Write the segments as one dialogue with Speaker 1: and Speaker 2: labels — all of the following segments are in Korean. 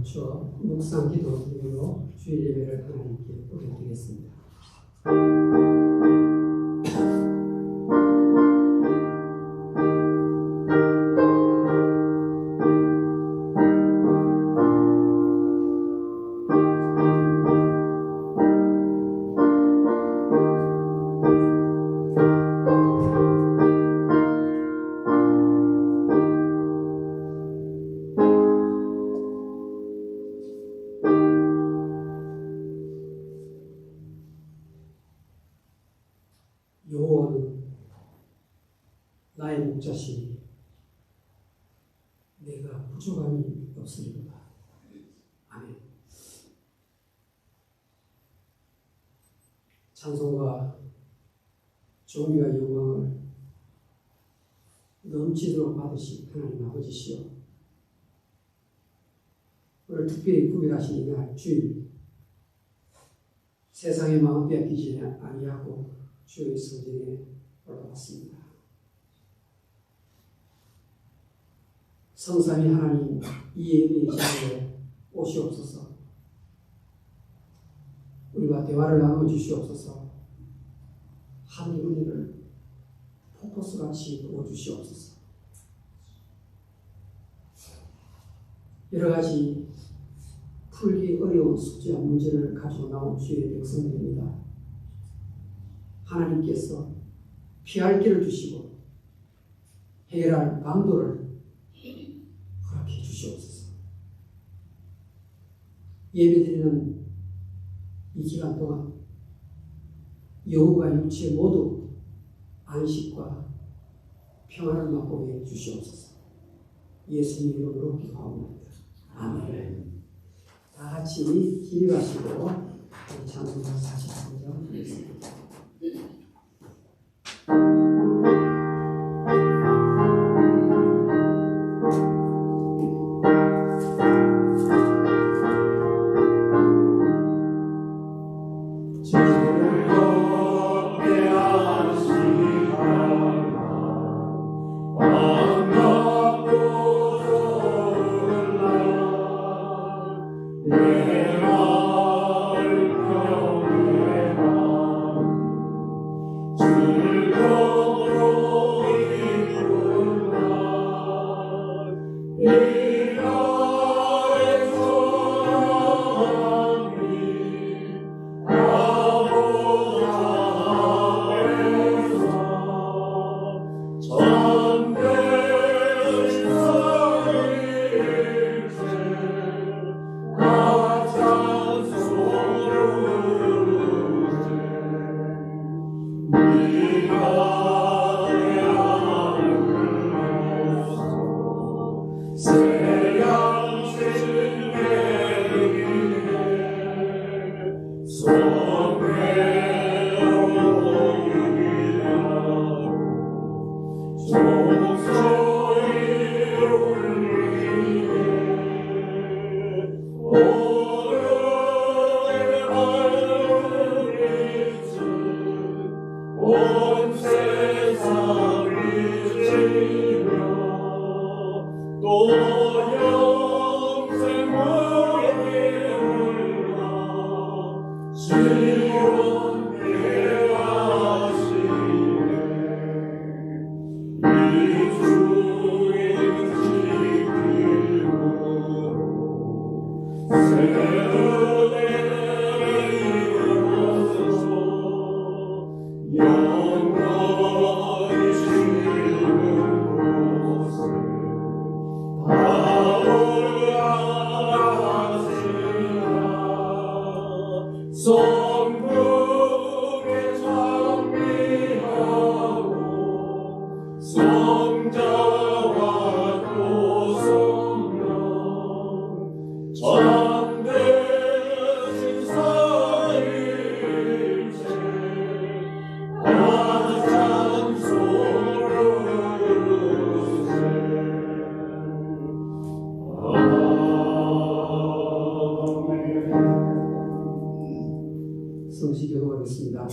Speaker 1: 저 묵상 기도 드리고 주일 예배를 하나님께 올려드리겠습니다. 여호와는 나의 목자시니 내가 부족함이 없으리로다. 아멘. 찬송과 존귀와 영광을 넘치도록 받으신 하나님 아버지시여, 오늘 특별히 구별하신 이날 주일 세상의 마음 빼앗기지 아니하고 주의 성전에 올라왔습니다. 성삼위 하나님, 이 예배의 자리에 오시옵소서. 우리가 대화를 나누어 주시옵소서. 한 우리를 포커스같이 부어주시옵소서. 여러 가지 풀기 어려운 숙제와 문제를 가지고 나온 주의 백성들입니다. 하나님께서 피할 길을 주시고 해결할 방도를 허락해 주시옵소서. 예배드리는 이 기간 동안 영혼과 육체 모두 안식과 평안을 맛보게 해 주시옵소서. 예수님 이름으로 기도합니다. 아멘. 다 같이 기립하시고 찬송가 43장 드리겠습니다.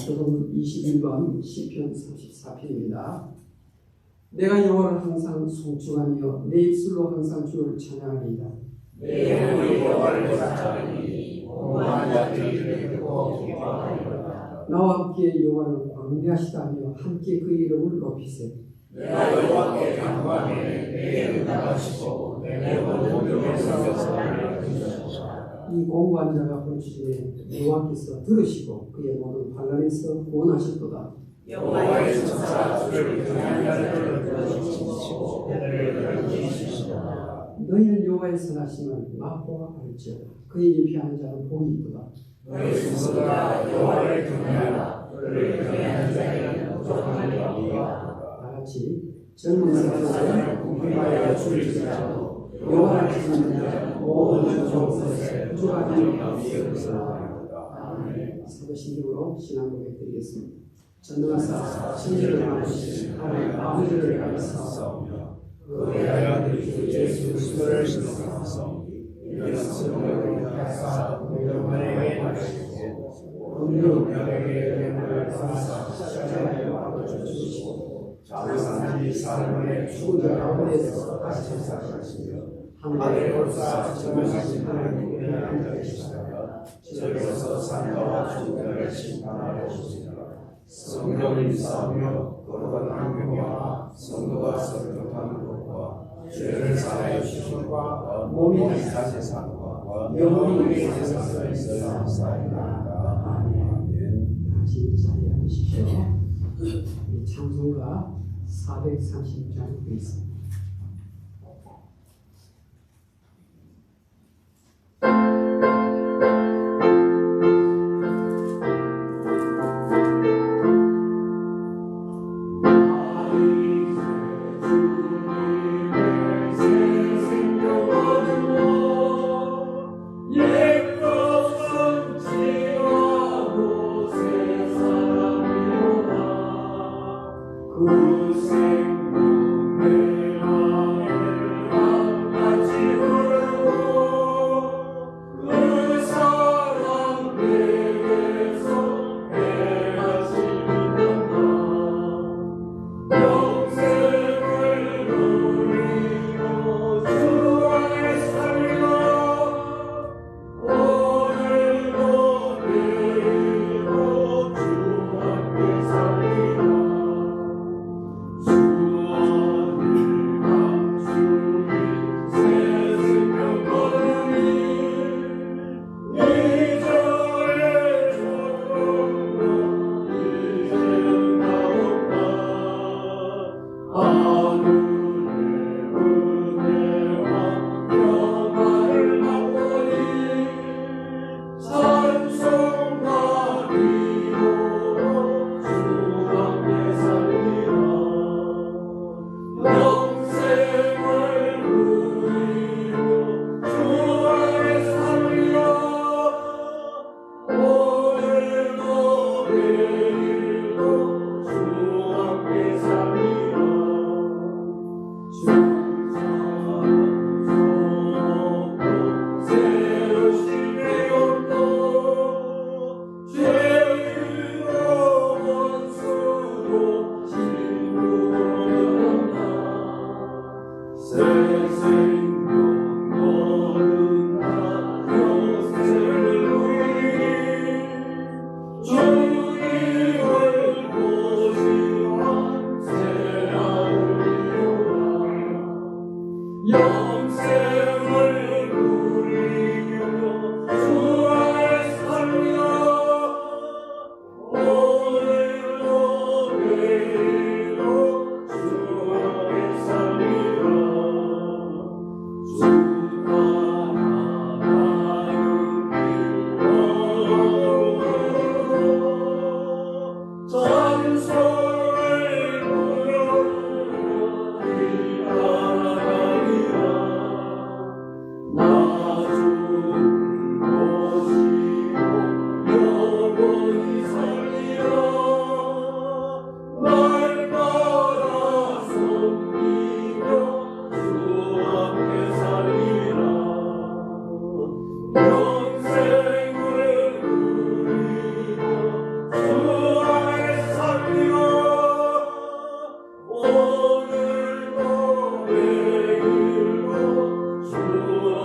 Speaker 1: 교독 21번 시편 34편입니다. 내가 여호와를 항상 송축하며 내 입술로 항상 주를 찬양하리이다.
Speaker 2: 내 여호와를 찾으니 온갖 자들이 듣고 기뻐하리로다.
Speaker 1: 나와 함께 여호와를 광대하시다며 함께 그 이름을 높이세.
Speaker 2: 내가 여호와께 간구하면 내게 응답하시고 내 모든 성경에서 나를 들으시리라.
Speaker 1: 이 공고한 자가 부르시되 여호와께서 들으시고 그의 모든 환난에서 구원하셨도다.
Speaker 2: 여호와의 천사가 주를 등한 자들을 들어주시고 그들을 건지시리라.
Speaker 1: 너희는 여호와의 선하심을 맛보아 알지어다. 그에게 피하는 자는 복이 있도다.
Speaker 2: 너희 스스로가 여호와를 경외하라. 그를 경외하는 자에게는 부족하리라.
Speaker 1: 다같이 젊은 사람들은
Speaker 2: 궁금하여 주를 지라도
Speaker 1: 여호와를 찾는 자는 모든 좋은 것에 부족하니
Speaker 2: 없으리라.
Speaker 1: 사도신경으로 신앙 고백드리겠습니다. 전능하사 천지를 만드신 하나님 아버지를 감사하옵니다.
Speaker 2: 그의 아들 주 예수 그리스도를 신뢰하사오니 이는 성령으로 하사 공동만에 하시고 운명에게 영광을 받으사 십자가에 박아주시고 장사한 사람의 죽은 자 가운데서 다시 살아나시며 하늘에 올사 정하신 하나님께 앉아 계시다가 저기서 산자와 죽은 자를 심판하러 오시리라. 성령을 믿사오며 거룩한 안경과 성도가 성령하는 것과 죄를 사하여 주심과 몸이 다시 산과 영원히 세상에서 있어야 사이다. 아멘.
Speaker 1: 같이 자리에 앉으십시오. 찬송가 436장 되어 있습니다.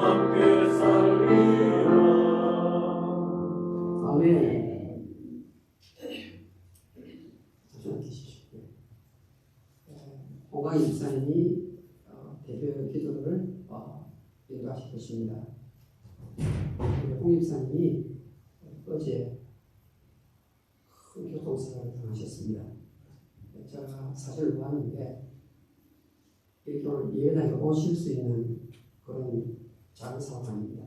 Speaker 2: 함께
Speaker 1: 이광희 집사님이 대표 기도를 인도하실 것입니다. 홍 집사님이 어제 큰 교통사고를 당하셨습니다. 제가 사진을 보았는데 이렇게 오늘 예배당에 오실 수 있는 그런 작은 사고가 아닙니다.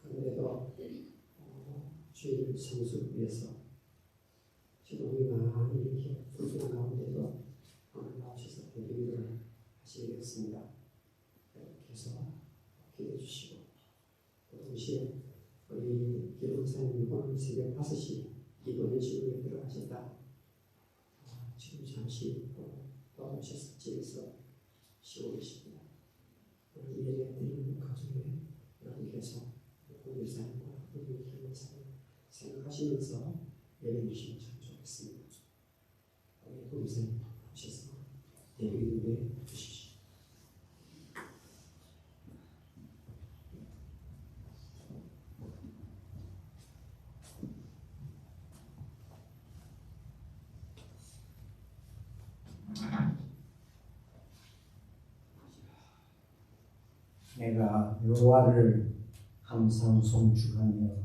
Speaker 1: 그런데도 주일 성수를 위해서 지도부이 많이 이렇게 불편한 가운데도 오늘 나오셔서 대기를 하시게 되었습니다. 계속 기도해 주시고 또 동시에 우리 기도사님 오늘 새벽 5시 기도 연식으로 들어가셨다. 지금 잠시 도와주셔서 집에서 쉬고 계십니다. 오늘 예배 드리는 가족의 여러분께서 공일사님과 우리 기도사님 생각하시면서 예배 주시면 참 좋겠습니다. 우리 공일사님 오셔서 예배 주십시오.
Speaker 2: 내가 여호와를 항상 송축하며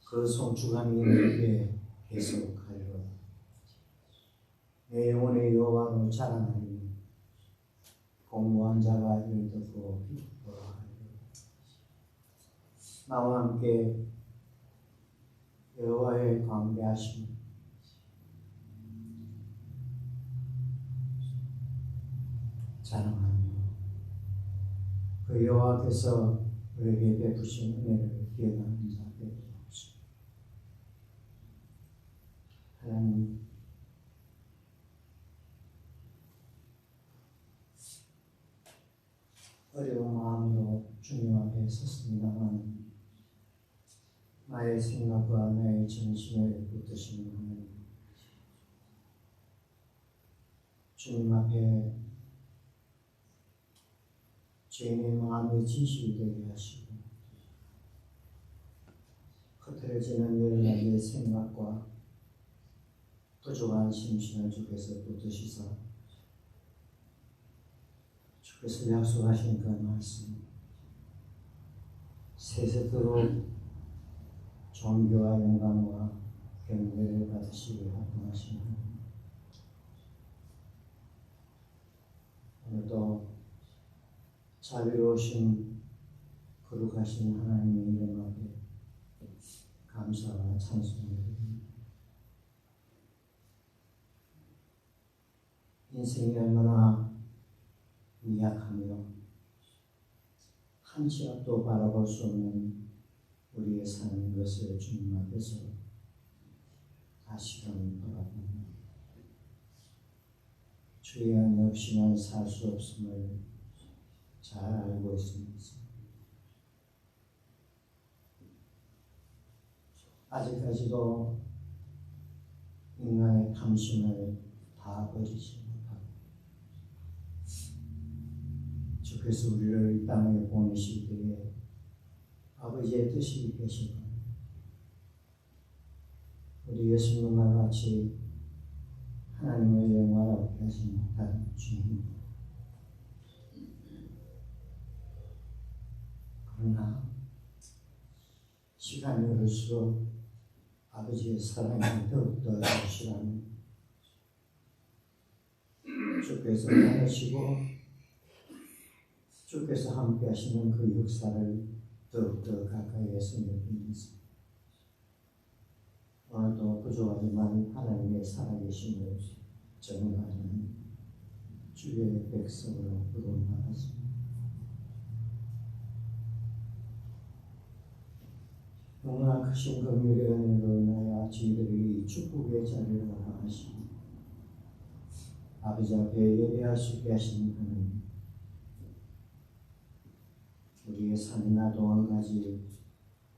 Speaker 2: 그 송축함이 내게 계속하리로다. 내 영혼의 여호와로 자랑하리니 공무한 자가 이를 듣고 기뻐하리로다. 나와 함께 여호와의 광대하심 자랑하며 그 여호와께서 우리에게 베푸신 은혜를 기억하는 자 되게 하옵소서. 하나님, 어려운 마음으로 주님 앞에 섰습니다만 나의 생각과 나의 정신을 붙드시는 하나님, 주님 앞에 죄인의 마음이 진실이 되게 하시고 흐트러지는 여러 가지의 생각과 부족한 심신을 주께서 붙드시사 주께서 약속하신 그 말씀 세세토록 존귀와 영광과 경배를 받으시기 합당하신 하나님, 오늘도 자비로우신 거룩하신 하나님의 이름 앞에 감사와 찬송을 드립니다. 인생이 얼마나 미약하며 한치 앞도 바라볼 수 없는 우리의 삶인 것을 주님 앞에서 다시금 돌아봅니다. 주의 은혜 없이는 살 수 없음을 잘 알고 있습니다. 아직까지도 인간의 탐심을 다 버리지 못하고 주께서 우리를 이 땅에 보내실 때에 아버지의 뜻이 계시고 우리 예수님과 같이 하나님의 영광을 얻게 하지 못한 주님, 그러나 시간이 흐를수록 아버지의 사랑이 더욱더 절실하니 주께서 하시고 주께서 함께 하시는 그 역사를 더욱더 가까이에서 느끼면서 오늘도 부족하지만 하나님의 살아계심을 증거하는 주의 백성으로 부름받았습니다. 너무나 크신 긍휼의 은혜로 인하여 저희들이 축복의 자리를 허락하시고 아버지 앞에 예배할 수 있게 하시는 하나님, 우리의 삶이나 또 한 가지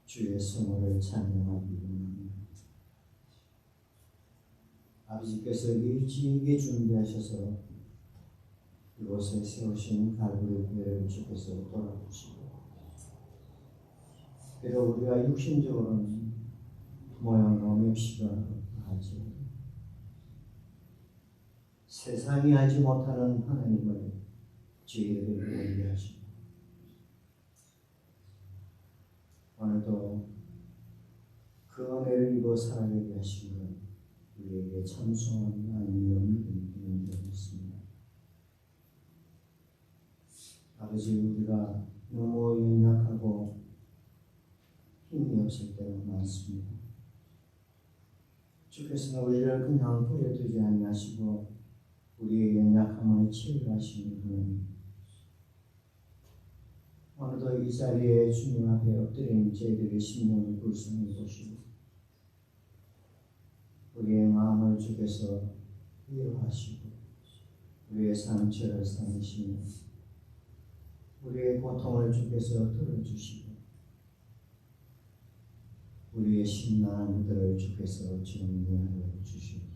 Speaker 2: 주의 성호를 찬양하기 원합니다. 아버지께서 일찍이 준비하셔서 이곳에 세우신 갈보리 교회를 주께서 돌아보시고 비록 우리가 육신적으로는 모양과 맵시가 할지라도 세상이 하지 못하는 하나님을 저희에게 보이게 하시고 오늘도 그 은혜를 입어 살아가게 하신 것 우리에게 참 소원한 믿음이 되는 줄 믿습니다. 아버지, 우리가 너무 연약하고 힘이 없을 때가 많습니다. 주께서는 우리를 그냥 버려두지 아니하시고 우리의 연약함을 치유하시는 하나님. 오늘도 이 자리에 주님 앞에 엎드린 저희들의 심령을 불쌍히 보시고 우리의 마음을 주께서 위로하시고 우리의 상처를 상으시며 우리의 고통을 주께서 들어주시고 우리의 심란함들을 주께서 정리하여 주시옵소서.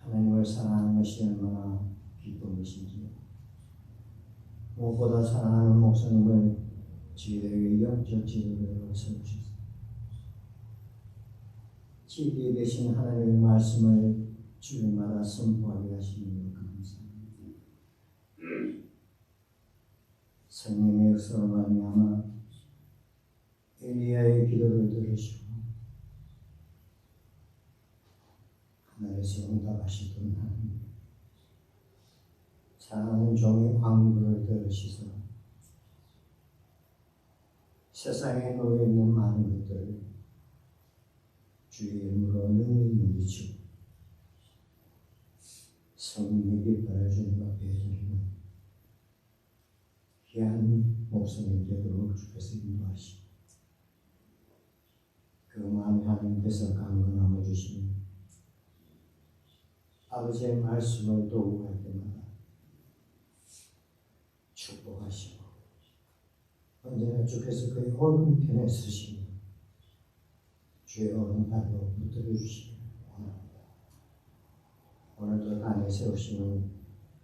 Speaker 2: 하나님을 사랑하는 것이 얼마나 기쁜 것인지 무엇보다 사랑하는 목사님을 저희들에게 영적 지도자로 세우시옵소서. 지기에 계신 하나님의 말씀을 주일마다 선포하게 하시니 감사합니다. 성령의 역사로 말미암아 엘리야의 기도를 들으시고 하늘에서 응답하시던 하나님, 사랑하는 종의 간구를 들으시사 세상에 놓여 있는 많은 것들을 주의 이름으로 능히 물리치고 성령의 깃발을 주님 앞에 드리는 귀한 목사님 되도록 주께서 인도하시고 그 마음에 하나님께서 강건함을 주시니 아버지의 말씀을 도구할 때마다 축복하시고 언제나 주께서 그의 오른편에 서시니 주의 오른발로 붙들어 주시기 원합니다. 오늘도 땅에 세우시는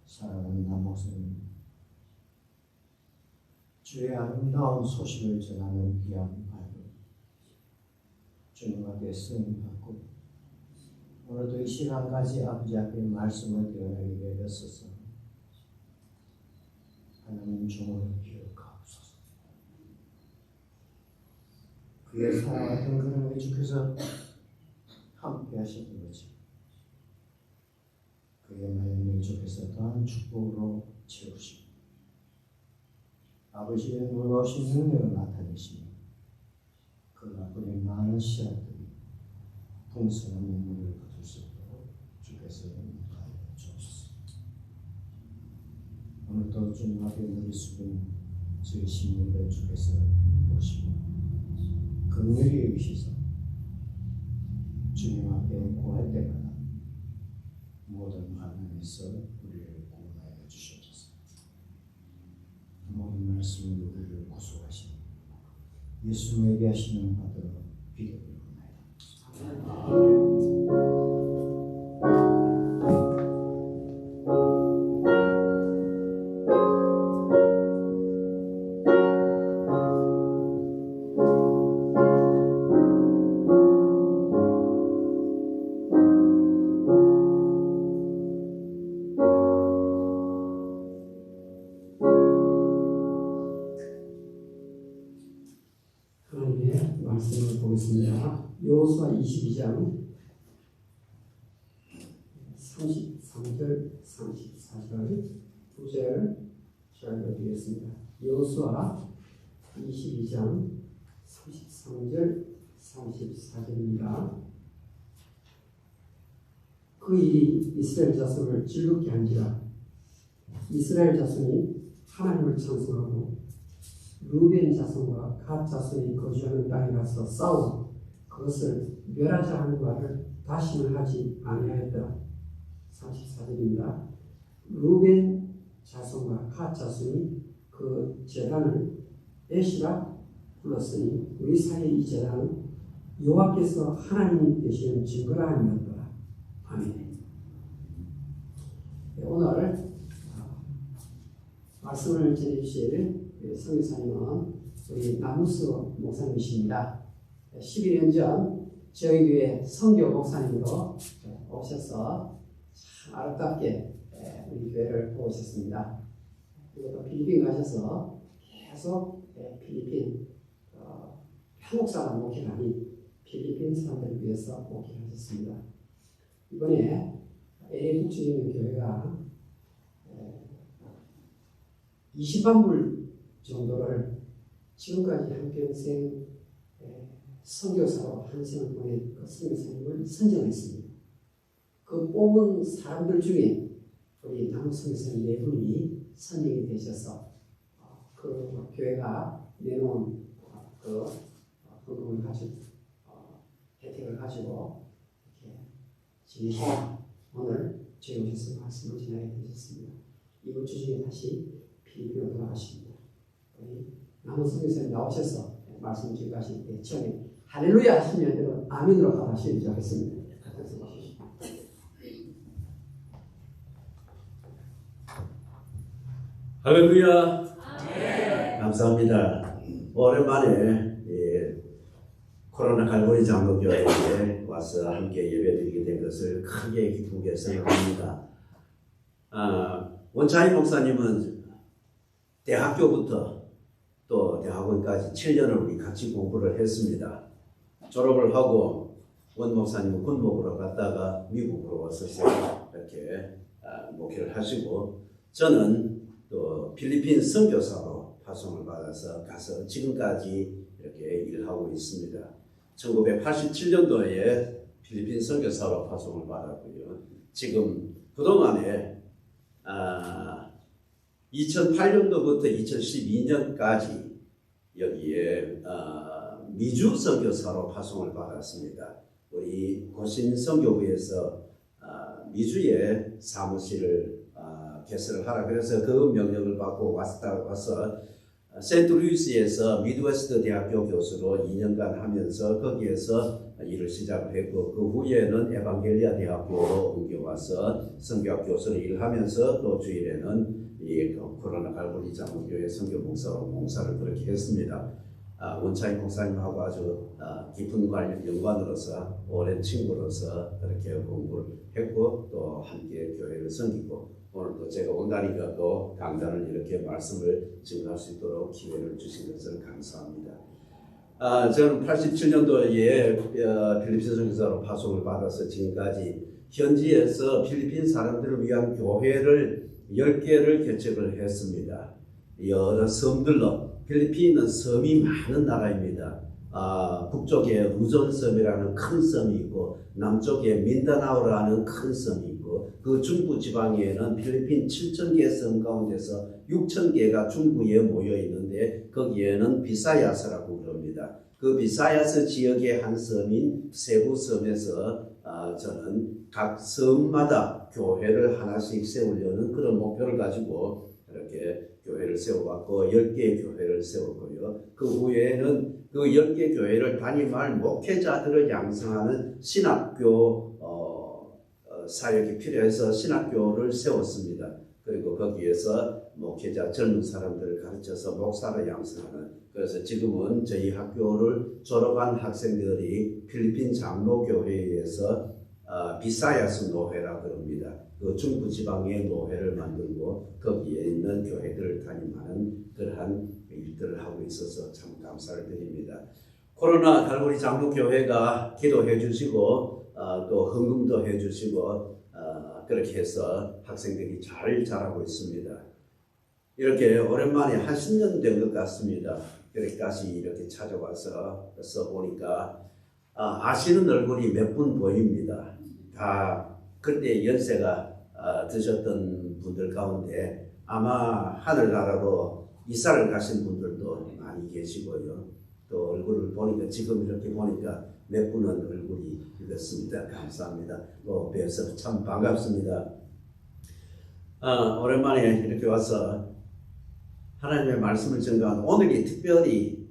Speaker 2: 사랑하는 남목사님, 주의 아름다운 소식을 전하는 귀한 발로 주님 앞에 쓰임받고 오늘도 이 시간까지 아버지 앞에 말씀을 드러내게 되었소서. 하나님 종을 기억하옵소서. 그의 사랑하던 그런 주께서 함께 하시는 거지. 그의 마음을 주께서 더한 축복으로 채우시고 아버지의 놀라우신 능력을 나타내시며 그가 뿌린 많은 씨앗들이 풍성한 인물을 거둘 수 있도록 주께서 인도하여 주옵소서. 오늘도 주님 앞에 머리 숙인 저희 시민들 주께서 보시고 긍휼히 여기시사 주님 앞에 구할 때마다 모든 환난에서 우리를 구원하여 주시옵소서. 모든 말씀으로 우리를 구속하시니 예수님에게 하시는 바대로 기도드립니다.
Speaker 1: 하나님의 말씀을 보겠습니다. 여호수아 22장 33절, 34절, 2절 제가 읽어드리겠습니다. 여호수아 22장 33절, 34절입니다. 그 일이 이스라엘 자손을 즐겁게 한지라. 이스라엘 자손이 하나님을 찬송하고 루벤 자손과 갓 자손이 거주하는 땅에 가서 싸워 그것을 멸하자 하는 말을 다시는 하지 아니하였더라. 34절입니다. 루벤 자손과 갓 자손이 그 제단을 에시라 불렀으니 우리 사이의 이 제단은 여호와께서 하나님이 되시는 증거라 함이었더라. 아멘. 오늘 말씀을 전해주실 성교사님은 우리 남우수 목사님이십니다. 12년 전 저희 교회 선교 목사님으로 오셔서 참 아름답게 우리 교회를 도우셨습니다. 그리고 또 필리핀 가셔서 계속 필리핀 한국 사람 목회가 아닌 필리핀 사람들을 위해서 목회를 하셨습니다. 이번에 LA 북주인 교회가 20만 불 정도를 지금까지 한평생 선교사로 한 생을 보낸 그 선교사님을 선정했습니다. 그 뽑은 사람들 중에 우리 남우 선교사님 4분이 선정이 되셔서 그 교회가 내놓은 그 헌금을 가지고 혜택을 가지고 이렇게 지내시고 오늘 저희 오셔서 말씀을 전하게 되셨습니다. 이번 주 중에 다시 필리핀으로 돌아가십니다. 우리 남은 선교사님 나오셔서 말씀 전하실 때 처음에 할렐루야 하시면 여러분 아멘으로 가르치기 하겠습니다.
Speaker 3: 할렐루야. 감사합니다. 오랜만에 코로나 갈보리 장로교회에 와서 함께 예배드리게 된 것을 크게 기쁘게 생각합니다. 원차이 목사님은 대학교부터 또 대학원까지 7년을 우리 같이 공부를 했습니다. 졸업을 하고 원 목사님은 군목으로 갔다가 미국으로 와서 이렇게 목회를 하시고 저는 또 필리핀 선교사로 파송을 받아서 가서 지금까지 이렇게 일을 하고 있습니다. 1987년도에 필리핀 선교사로 파송을 받았고요. 지금 그동안에 2008년도부터 2012년까지 여기에 미주 선교사로 파송을 받았습니다. 우리 고신 선교부에서 미주에 사무실을 개설을 하라 그래서 그 명령을 받고 와서 센트루이스에서 미드웨스트 대학교 교수로 2년간 하면서 거기에서 일을 시작을 했고 그 후에는 에반겔리아 대학교로 옮겨와서 선교학 교수로 일을 하면서 또 주일에는 이 코로나 갈보리 장로교회 선교 목사로 봉사를 그렇게 했습니다. 원차이 목사님하고 아주 깊은 연관으로서 오랜 친구로서 그렇게 공부를 했고 또 함께 교회를 섬기고 오늘 또 제가 온다니까 또 강단을 이렇게 말씀을 증거할 수 있도록 기회를 주신 것을 감사합니다. 저는 87년도에 필리핀 선교사로 파송을 받아서 지금까지 현지에서 필리핀 사람들을 위한 교회를 10개를 개척을 했습니다. 여러 섬들로 필리핀은 섬이 많은 나라입니다. 북쪽에 루존 섬이라는 큰 섬이 있고 남쪽에 민다나오라는 큰 섬이 있고 그 중부 지방에는 필리핀 7,000개 섬 가운데서 6,000개가 중부에 모여 있는데 거기에는 비사야스라고 그럽니다. 그 비사야스 지역의 한 섬인 세부 섬에서 저는 각 섬마다 교회를 하나씩 세우려는 그런 목표를 가지고 이렇게 교회를 세워봤고 10개의 교회를 세웠고요. 그 후에는 그 10개 교회를 담임할 목회자들을 양성하는 신학교 사역이 필요해서 신학교를 세웠습니다. 그리고 거기에서 목회자 젊은 사람들을 가르쳐서 목사를 양성하는 그래서 지금은 저희 학교를 졸업한 학생들이 필리핀 장로교회에서 비사야스 노회라 그럽니다. 그 중부 지방의 노회를 만들고 거기에 있는 교회들을 담임하는 그러한 일들을 하고 있어서 참 감사를 드립니다. 코로나 갈보리 장로교회가 기도해 주시고 또 헌금도 해 주시고 그렇게 해서 학생들이 잘 자라고 있습니다. 이렇게 오랜만에 한 10년 된 것 같습니다. 여기까지 이렇게 찾아와서 보니까 아시는 얼굴이 몇 분 보입니다. 다 그때 연세가 드셨던 분들 가운데 아마 하늘나라로 이사를 가신 분들도 많이 계시고요. 또 얼굴을 보니까 지금 이렇게 보니까 몇 분은 얼굴이 익었습니다. 감사합니다. 또 뵈서 참 반갑습니다. 오랜만에 이렇게 와서 하나님의 말씀을 전가한 오늘이 특별히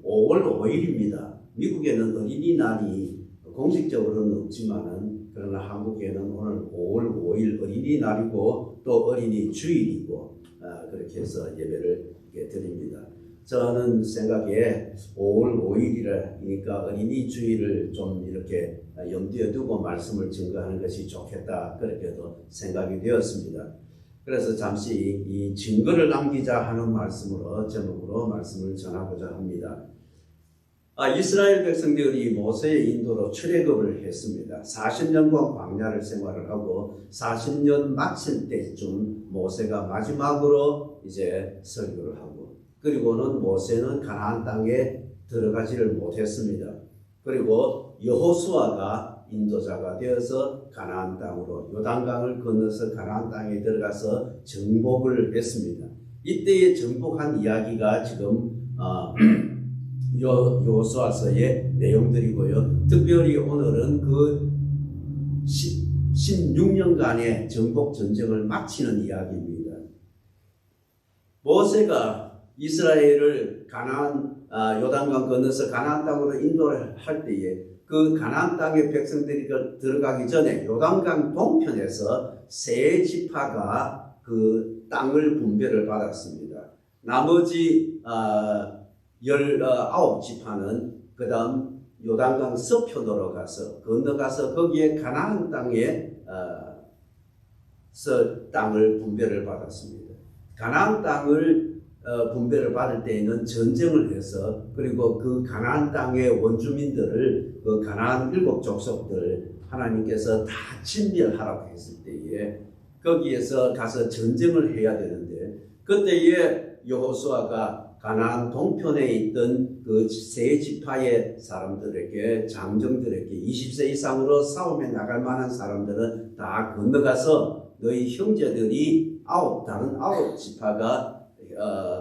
Speaker 3: 5월 5일입니다. 미국에는 어린이날이 공식적으로는 없지만은 그러나 한국에는 오늘 5월 5일 어린이날이고 또 어린이 주일이고 그렇게 해서 예배를 드립니다. 저는 생각에 5월 5일이니까 어린이 주일을 좀 이렇게 염두에 두고 말씀을 증거하는 것이 좋겠다. 그렇게도 생각이 되었습니다. 그래서 잠시 이 증거를 남기자 하는 말씀으로 제목으로 말씀을 전하고자 합니다. 이스라엘 백성들이 모세의 인도로 출애굽을 했습니다. 40년간 광야를 생활을 하고 40년 마칠 때쯤 모세가 마지막으로 이제 설교를 하고, 그리고는 모세는 가나안 땅에 들어가지를 못했습니다. 그리고 여호수아가 인도자가 되어서 가나안 땅으로 요단강을 건너서 가나안 땅에 들어가서 정복을 했습니다. 이때의 정복한 이야기가 지금 여호수아서의 내용들이고요. 특별히 오늘은 그 16년간의 정복 전쟁을 마치는 이야기입니다. 모세가 이스라엘을 요단강 건너서 가나안 땅으로 인도를 할 때에 그 가나안 땅의 백성들이 들어가기 전에 요단강 동편에서 세 지파가 그 땅을 분배를 받았습니다. 나머지 19지파는 그 다음 요단강 서편으로 건너가서 거기에 가나안 땅에 땅을 분배를 받았습니다. 가나안 땅을 분배를 받을 때에는 전쟁을 해서, 그리고 그 가나안 땅의 원주민들을 그 가나안 7족속들 하나님께서 다 진멸하라고 했을 때에 거기에서 가서 전쟁을 해야 되는데, 그때에 여호수아가 가나안 동편에 있던 그 세 지파의 사람들에게, 장정들에게 20세 이상으로 싸움에 나갈 만한 사람들은 다 건너가서 너희 형제들이 다른 9지파가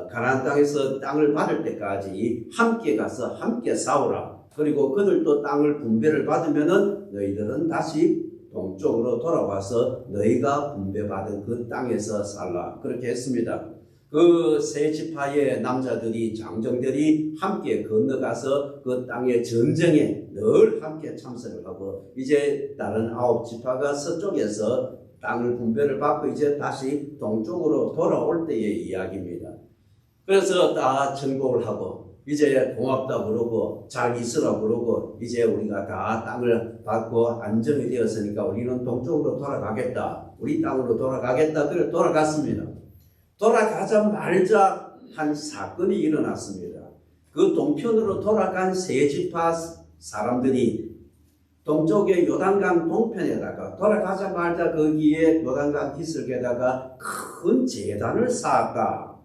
Speaker 3: 가나안 땅에서 땅을 받을 때까지 함께 가서 함께 싸우라. 그리고 그들도 땅을 분배를 받으면은 너희들은 다시 동쪽으로 돌아와서 너희가 분배받은 그 땅에서 살라. 그렇게 했습니다. 그 세 지파의 남자들이, 장정들이 함께 건너가서 그 땅의 전쟁에 늘 함께 참석을 하고, 이제 다른 9지파가 서쪽에서 땅을 분배를 받고 이제 다시 동쪽으로 돌아올 때의 이야기입니다. 그래서 다 정복을 하고 이제 고맙다 그러고 잘 있으라 그러고 이제 우리가 다 땅을 받고 안정이 되었으니까 우리는 동쪽으로 돌아가겠다. 우리 땅으로 돌아가겠다. 그래 돌아갔습니다. 돌아가자마자 한 사건이 일어났습니다. 그 동편으로 돌아간 세 지파 사람들이 동쪽의 요단강 동편에다가 돌아가자마자 거기에 요단강 기슭에다가 큰 제단을 쌓았다.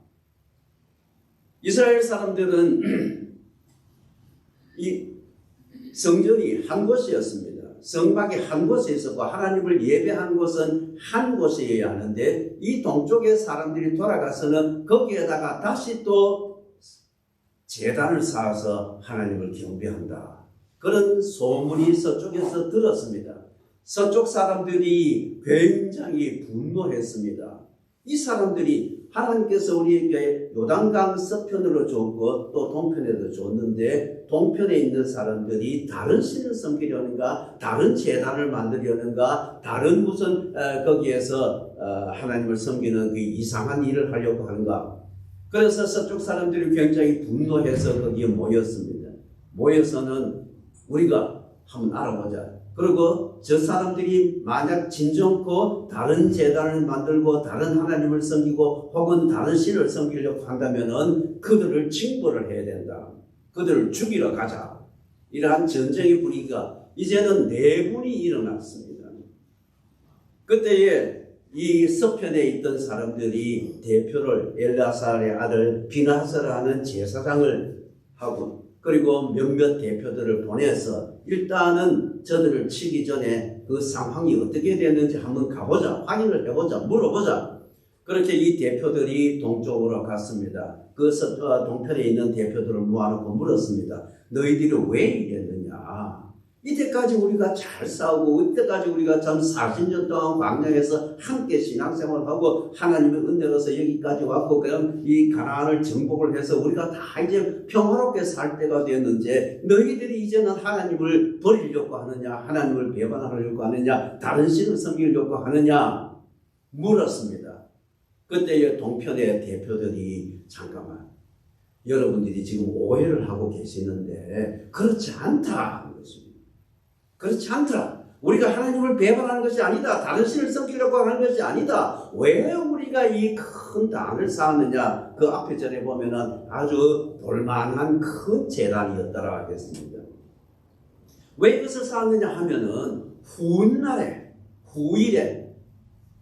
Speaker 3: 이스라엘 사람들은 이 성전이 한 곳이었습니다. 성막이 한 곳에 있었고 하나님을 예배한 곳은 한 곳이어야 하는데, 이 동쪽의 사람들이 돌아가서는 거기에다가 다시 또 제단을 쌓아서 하나님을 경배한다. 그런 소문이 서쪽에서 들었습니다. 서쪽 사람들이 굉장히 분노했습니다. 이 사람들이 하나님께서 우리에게 요단강 서편으로 줬고 또 동편에도 줬는데, 동편에 있는 사람들이 다른 신을 섬기려는가, 다른 제단을 만들려는가, 다른 무슨 거기에서 하나님을 섬기는 그 이상한 일을 하려고 하는가. 그래서 서쪽 사람들이 굉장히 분노해서 거기에 모였습니다. 모여서는 우리가 한번 알아보자. 그리고 저 사람들이 만약 진정코 다른 제단을 만들고 다른 하나님을 섬기고 혹은 다른 신을 섬기려고 한다면은 그들을 징벌을 해야 된다. 그들을 죽이러 가자. 이러한 전쟁의 분위기가 이제는 내분이 일어났습니다. 그때에 이 서편에 있던 사람들이 대표를 엘라살의 아들 비나하스라는 제사장을 하고, 그리고 몇몇 대표들을 보내서 일단은 저들을 치기 전에 그 상황이 어떻게 됐는지 한번 가보자, 확인을 해보자, 물어보자. 그렇게 이 대표들이 동쪽으로 갔습니다. 그 동편에 있는 대표들을 모아놓고 물었습니다. 너희들이 왜 이랬느냐? 이때까지 우리가 잘 싸우고 이때까지 우리가 전 40년 동안 광야에서 함께 신앙생활하고 하나님의 은혜로서 여기까지 왔고, 그럼 이 가나안을 정복을 해서 우리가 다 이제 평화롭게 살 때가 됐는데 너희들이 이제는 하나님을 버리려고 하느냐, 하나님을 배반하려고 하느냐, 다른 신을 섬기려고 하느냐 물었습니다. 그때의 동편의 대표들이 잠깐만, 여러분들이 지금 오해를 하고 계시는데 그렇지 않다는 것입니다. 그렇지 않더라. 우리가 하나님을 배반하는 것이 아니다. 다른 신을 섬기려고 하는 것이 아니다. 왜 우리가 이 큰 당을 쌓았느냐? 그 앞에 절에 보면은 아주 볼만한 큰 재단이었다라 하겠습니다. 왜 이것을 쌓았느냐 하면은 후일에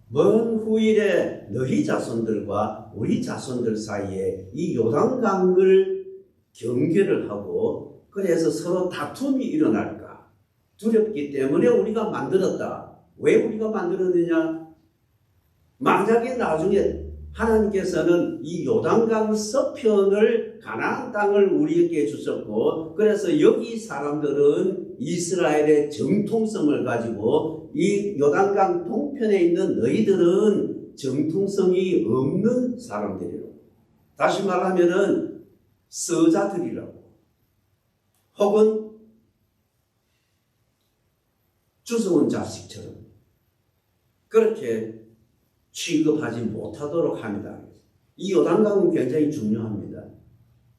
Speaker 3: 먼 후일에 너희 자손들과 우리 자손들 사이에 이 요단강을 경계를 하고 그래서 서로 다툼이 일어날까 두렵기 때문에 우리가 만들었다. 왜 우리가 만들었느냐? 만약에 나중에 하나님께서는 이 요단강 서편을 가나안 땅을 우리에게 주셨고 그래서 여기 사람들은 이스라엘의 정통성을 가지고 이 요단강 동편에 있는 너희들은 정통성이 없는 사람들이라고. 다시 말하면은 서자들이라고. 혹은 주워온 자식처럼 그렇게 취급하지 못하도록 합니다. 이 요단강은 굉장히 중요합니다.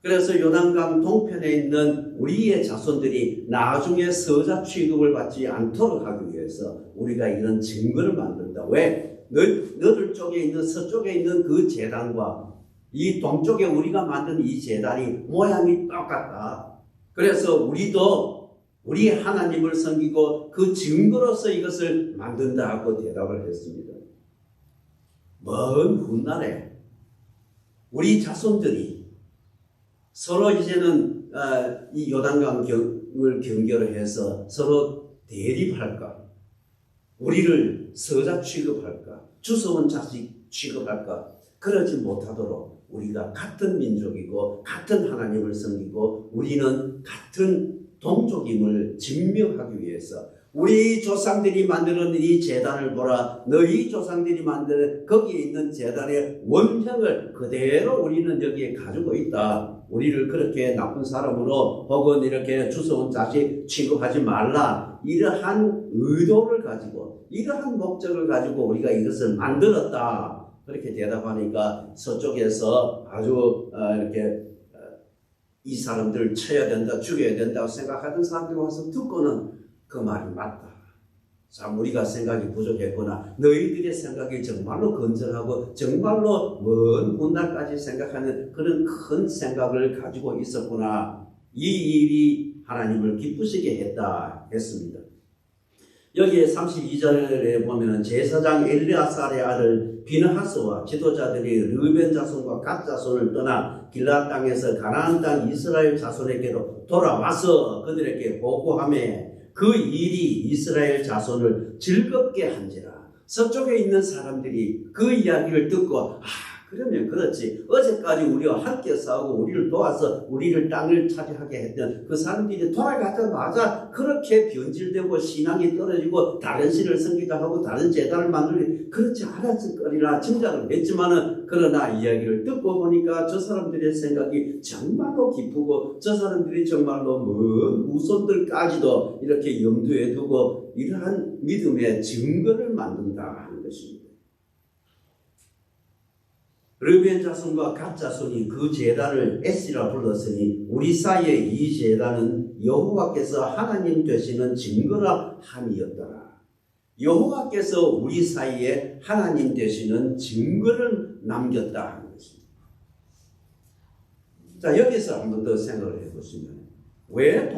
Speaker 3: 그래서 요단강 동편에 있는 우리의 자손들이 나중에 서자 취급을 받지 않도록 하기 위해서 우리가 이런 증거를 만든다. 왜? 너들 쪽에 있는 서쪽에 있는 그 제단과 이 동쪽에 우리가 만든 이 제단이 모양이 똑같다. 그래서 우리도 우리 하나님을 섬기고 그 증거로서 이것을 만든다 하고 대답을 했습니다. 먼 훗날에 우리 자손들이 서로 이제는 이 요단강을 경계로 해서 서로 대립할까? 우리를 서자 취급할까? 주워온 자식 취급할까? 그러지 못하도록 우리가 같은 민족이고 같은 하나님을 섬기고 우리는 같은 동족임을 증명하기 위해서 우리 조상들이 만드는 이 제단을 보라. 너희 조상들이 만드는 거기에 있는 제단의 원형을 그대로 우리는 여기에 가지고 있다. 우리를 그렇게 나쁜 사람으로 혹은 이렇게 주워온 자식 취급하지 말라. 이러한 의도를 가지고 이러한 목적을 가지고 우리가 이것을 만들었다. 그렇게 대답하니까 서쪽에서 아주 이렇게 이 사람들을 쳐야 된다, 죽여야 된다고 생각하던 사람들이 와서 듣고는 그 말이 맞다. 참 우리가 생각이 부족했구나. 너희들의 생각이 정말로 건전하고 정말로 먼 훗날까지 생각하는 그런 큰 생각을 가지고 있었구나. 이 일이 하나님을 기쁘시게 했다 했습니다. 여기에 32절에 보면 제사장 엘르아살의 아들 비느하스와 지도자들이 르벤 자손과 갓 자손을 떠나 길앗 땅에서 가나안 땅 이스라엘 자손에게로 돌아와서 그들에게 보고하며 그 일이 이스라엘 자손을 즐겁게 한지라. 서쪽에 있는 사람들이 그 이야기를 듣고 그러면 그렇지. 어제까지 우리와 함께 싸우고 우리를 도와서 우리를 땅을 차지하게 했던 그 사람들이 돌아가자마자 그렇게 변질되고 신앙이 떨어지고 다른 신을 섬기다 하고 다른 제단을 만들기 그렇지 않았을 거리라 짐작을 했지만은 그러나 이야기를 듣고 보니까 저 사람들의 생각이 정말로 기쁘고 저 사람들이 정말로 먼 후손들까지도 이렇게 염두에 두고 이러한 믿음의 증거를 만든다 하는 것입니다. 르벤 자손과 갓 자손이 그 제단을 에스라 불렀으니 우리 사이에 이 제단은 여호와께서 하나님 되시는 증거라 함이었더라. 여호와께서 우리 사이에 하나님 되시는 증거를 남겼다 하는 것입니다. 자, 여기서 한 번 더 생각을 해보시면 왜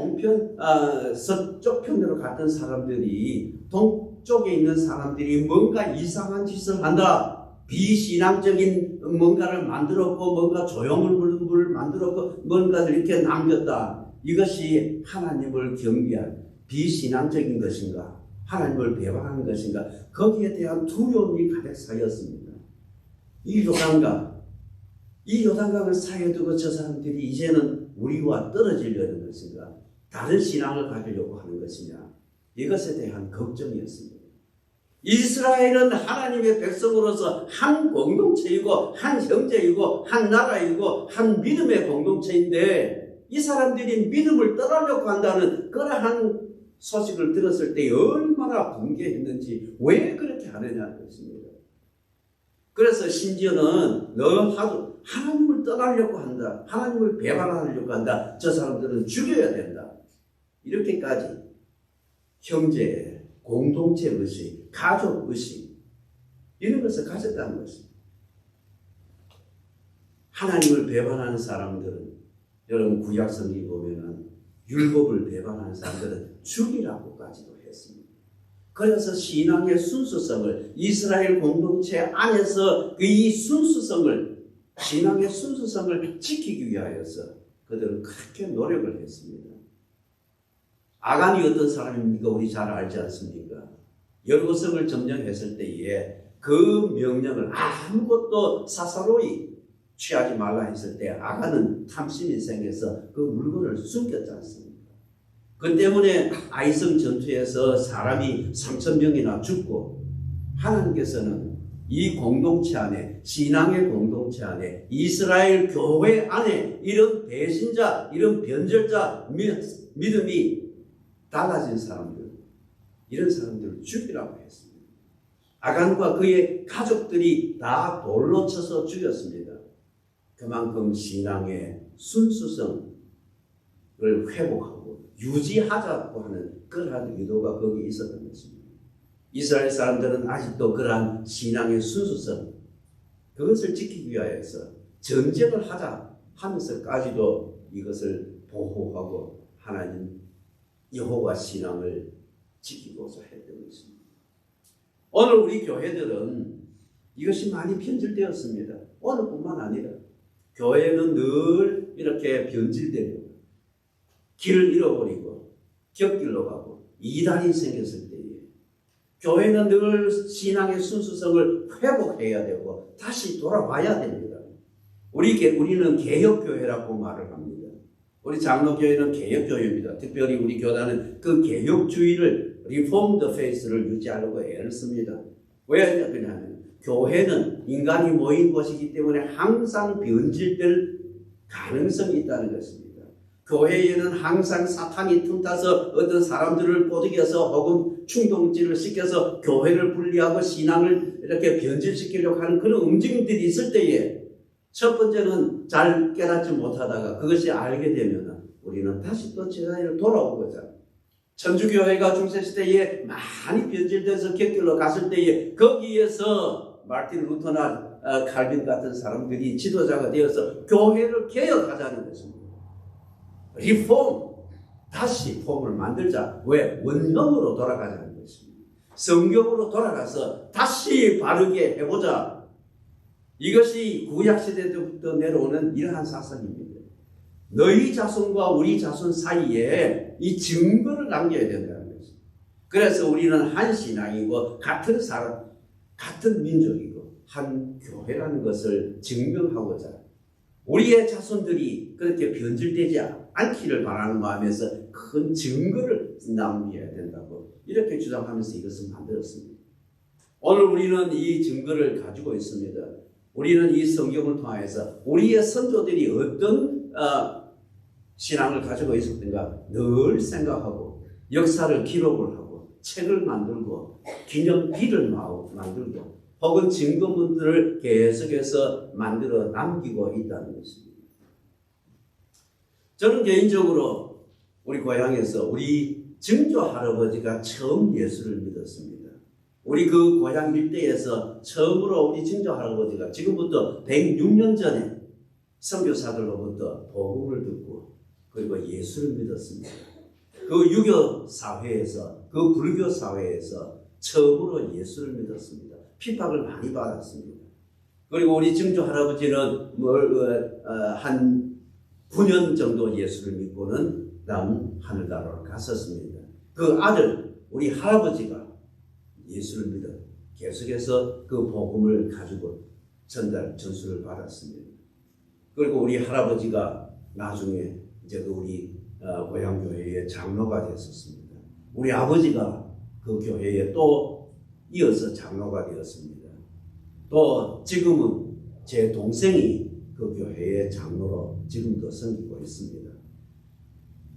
Speaker 3: 서쪽 편으로 갔던 사람들이 동쪽에 있는 사람들이 뭔가 이상한 짓을 한다. 비신앙적인 뭔가를 만들었고 뭔가 조형물을 만들었고 뭔가를 이렇게 남겼다. 이것이 하나님을 경계한 비신앙적인 것인가? 하나님을 배반하는 것인가? 거기에 대한 두려움이 가득 쌓였습니다. 이 요단강을 사이에 두고 저 사람들이 이제는 우리와 떨어지려는 것인가? 다른 신앙을 가지려고 하는 것이냐? 이것에 대한 걱정이었습니다. 이스라엘은 하나님의 백성으로서 한 공동체이고 한 형제이고 한 나라이고 한 믿음의 공동체인데 이 사람들이 믿음을 떠나려고 한다는 그러한 소식을 들었을 때 얼마나 분개했는지 왜 그렇게 하느냐는 것입니다. 그래서 심지어는 하나님을 떠나려고 한다. 하나님을 배반하려고 한다. 저 사람들은 죽여야 된다. 이렇게까지 형제, 공동체 의식, 가족 의식 이런 것을 가졌다는 것입니다. 하나님을 배반하는 사람들은 여러분 구약 성경 보면은 율법을 배반하는 사람들은 죽이라고까지도 했습니다. 그래서 신앙의 순수성을 이스라엘 공동체 안에서 이 순수성을 신앙의 순수성을 지키기 위하여서 그들은 그렇게 노력을 했습니다. 아간이 어떤 사람입니까? 우리 잘 알지 않습니까? 여루성을 점령했을 때에 그 명령을 아무것도 사사로이 취하지 말라 했을 때 아간은 탐심이 생겨서 그 물건을 숨겼지 않습니까? 그 때문에 아이성 전투에서 사람이 3,000명이나 죽고 하나님께서는 이 공동체 안에 신앙의 공동체 안에 이스라엘 교회 안에 이런 배신자 이런 변절자 믿음이 달라진 사람들 이런 사람들을 죽이라고 했습니다. 아간과 그의 가족들이 다 돌로 쳐서 죽였습니다. 그만큼 신앙의 순수성을 회복하고 유지하자고 하는 그러한 의도가 거기에 있었던 것입니다. 이스라엘 사람들은 아직도 그러한 신앙의 순수성 그것을 지키기 위하여서 전쟁을 하자 하면서까지도 이것을 보호하고 하나님 여호와 신앙을 지키고자 했던 것입니다. 오늘 우리 교회들은 이것이 많이 변질되었습니다. 오늘뿐만 아니라 교회는 늘 이렇게 변질되고 길을 잃어버리고 곁길로 가고 이단이 생겼을 때에 교회는 늘 신앙의 순수성을 회복해야 되고 다시 돌아와야 됩니다. 우리는 개혁교회라고 말을 합니다. 우리 장로교회는 개혁교회입니다. 특별히 우리 교단은 그 개혁주의를 리폼드 페이스를 유지하려고 애를 씁니다. 왜 그러냐면 교회는 인간이 모인 곳이기 때문에 항상 변질될 가능성이 있다는 것입니다. 교회에는 항상 사탄이 틈타서 어떤 사람들을 꼬드겨서 혹은 충동질을 시켜서 교회를 분리하고 신앙을 이렇게 변질시키려고 하는 그런 움직임들이 있을 때에 첫 번째는 잘 깨닫지 못하다가 그것이 알게 되면 우리는 다시 또 제자리로 돌아오고자 천주교회가 중세시대에 많이 변질돼서 곁길로 갔을 때에 거기에서 마르틴 루터나 칼빈 같은 사람들이 지도자가 되어서 교회를 개혁하자는 것입니다. 리폼, 다시 폼을 만들자. 왜? 원형으로 돌아가자는 것입니다. 성경으로 돌아가서 다시 바르게 해보자. 이것이 구약시대 때부터 내려오는 이러한 사상입니다. 너희 자손과 우리 자손 사이에 이 증거를 남겨야 된다는 것입니다. 그래서 우리는 한 신앙이고 같은 사람, 같은 민족이고 한 교회라는 것을 증명하고자 우리의 자손들이 그렇게 변질되지 않기를 바라는 마음에서 큰 증거를 남겨야 된다고 이렇게 주장하면서 이것을 만들었습니다. 오늘 우리는 이 증거를 가지고 있습니다. 우리는 이 성경을 통해서 우리의 선조들이 어떤 신앙을 가지고 있었던가 늘 생각하고 역사를 기록을 하고 책을 만들고 기념비를 만들고 혹은 증거문들을 계속해서 만들어 남기고 있다는 것입니다. 저는 개인적으로 우리 고향에서 우리 증조 할아버지가 처음 예수를 믿었습니다. 우리 그 고향 일대에서 처음으로 우리 증조 할아버지가 지금부터 106년 전에 선교사들로부터 복음을 듣고 그리고 예수를 믿었습니다. 그 유교 사회에서 그 불교 사회에서 처음으로 예수를 믿었습니다. 핍박을 많이 받았습니다. 그리고 우리 증조 할아버지는 한 9년 정도 예수를 믿고는 남 하늘나라로 갔었습니다. 그 아들 우리 할아버지가 예수를 믿어 계속해서 그 복음을 가지고 전수를 받았습니다. 그리고 우리 할아버지가 나중에 이제 우리 고향 교회의 장로가 됐었습니다. 우리 아버지가 그 교회에 또 이어서 장로가 되었습니다. 또 지금은 제 동생이 그 교회의 장로로 지금도 섬기고 있습니다.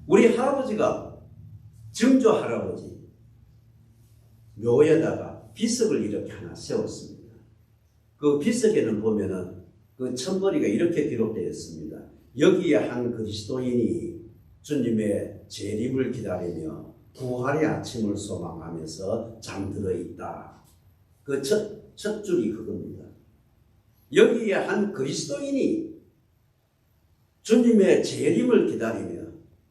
Speaker 3: 우리 할아버지가 증조 할아버지 묘에다가 비석을 이렇게 하나 세웠습니다. 그 비석에는 보면은 그 천벌이가 이렇게 기록되어 있습니다. 여기에 한 그리스도인이 주님의 재림을 기다리며 부활의 아침을 소망하면서 잠들어 있다. 그 첫 줄이 그겁니다. 여기에 한 그리스도인이 주님의 재림을 기다리며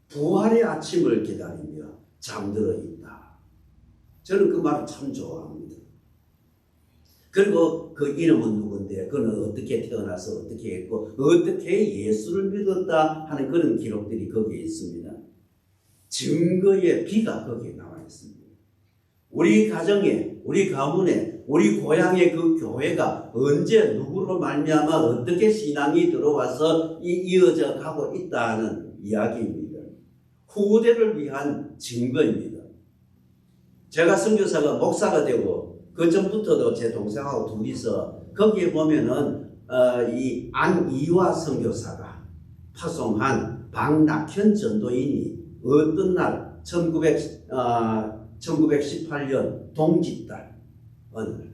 Speaker 3: 부활의 아침을 기다리며 잠들어 있다. 저는 그 말을 참 좋아합니다. 그리고 그 이름은 누군데, 그는 어떻게 태어나서 어떻게 했고 어떻게 예수를 믿었다 하는 그런 기록들이 거기에 있습니다. 증거의 비가 거기에 나와 있습니다. 우리 가정에, 우리 가문에, 우리 고향의 그 교회가 언제 누구로 말미암아 어떻게 신앙이 들어와서 이어져 가고 있다는 이야기입니다. 후대를 위한 증거입니다. 제가 선교사가 목사가 되고 그 전부터도 제 동생하고 둘이서 거기에 보면은 이 안이화 선교사가 파송한 박낙현 전도인이 어떤 날 1918년 동짓달 어느 날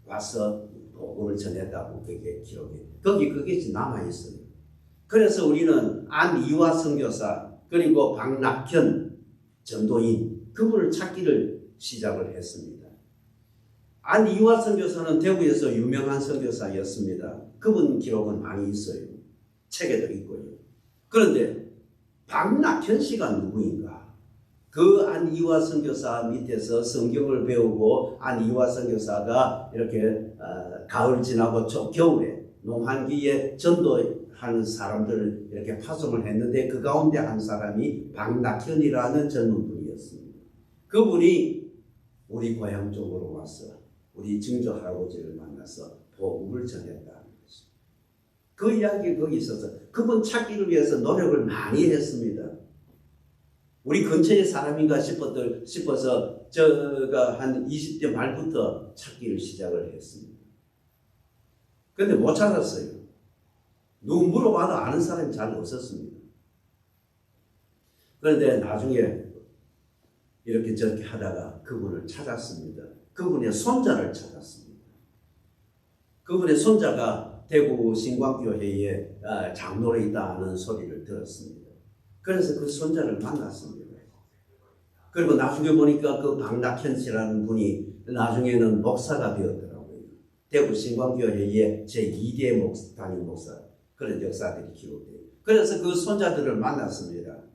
Speaker 3: 와서 복음을 전했다고 그게 기록이 거기 그게 남아 있어요. 그래서 우리는 안이화 선교사 그리고 박낙현 전도인 그분을 찾기를 시작을 했습니다. 안이화 선교사는 대구에서 유명한 선교사였습니다. 그분 기록은 많이 있어요. 책에도 있고요. 그런데 박낙현 씨가 누구인가? 그 안이화 선교사 밑에서 성경을 배우고 안이화 선교사가 이렇게 가을 지나고 겨울에 농한기에 전도하는 사람들을 이렇게 파송을 했는데 그 가운데 한 사람이 박낙현이라는 젊은 분이었습니다. 그분이 우리 고향 쪽으로 와서 우리 증조 할아버지를 만나서 복음을 전했다는 것입니다. 그 이야기 거기 있어서 그분 찾기를 위해서 노력을 많이 했습니다. 우리 근처의 사람인가 싶어서 제가 한 20대 말부터 찾기를 시작을 했습니다. 그런데 못 찾았어요. 누구 물어봐도 아는 사람이 잘 없었습니다. 그런데 나중에 이렇게 저렇게 하다가 그분을 찾았습니다. 그분의 손자를 찾았습니다. 그분의 손자가 대구 신광교회에 장로로 있다는 소리를 들었습니다. 그래서 그 손자를 만났습니다. 그리고 나중에 보니까 그 박낙현 씨라는 분이 나중에는 목사가 되었더라고요. 대구 신광교회의 제2대 담임 목사 그런 역사들이 기록돼요. 그래서 그 손자들을 만났습니다.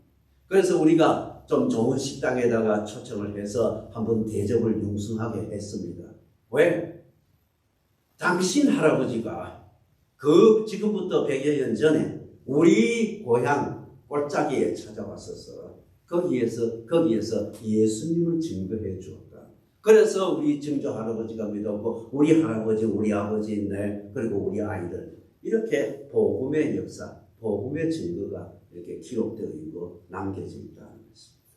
Speaker 3: 그래서 우리가 좀 좋은 식당에다가 초청을 해서 한번 대접을 융숭하게 했습니다. 왜? 당신 할아버지가 그 지금부터 100여 년 전에 우리 고향 골짜기에 찾아왔어서 거기에서 예수님을 증거해 주었다. 그래서 우리 증조 할아버지가 믿었고 우리 할아버지, 우리 아버지, 그리고 우리 아이들 이렇게 복음의 역사, 복음의 증거가 이렇게 기록되어 있고 남겨져 있다는 것입니다.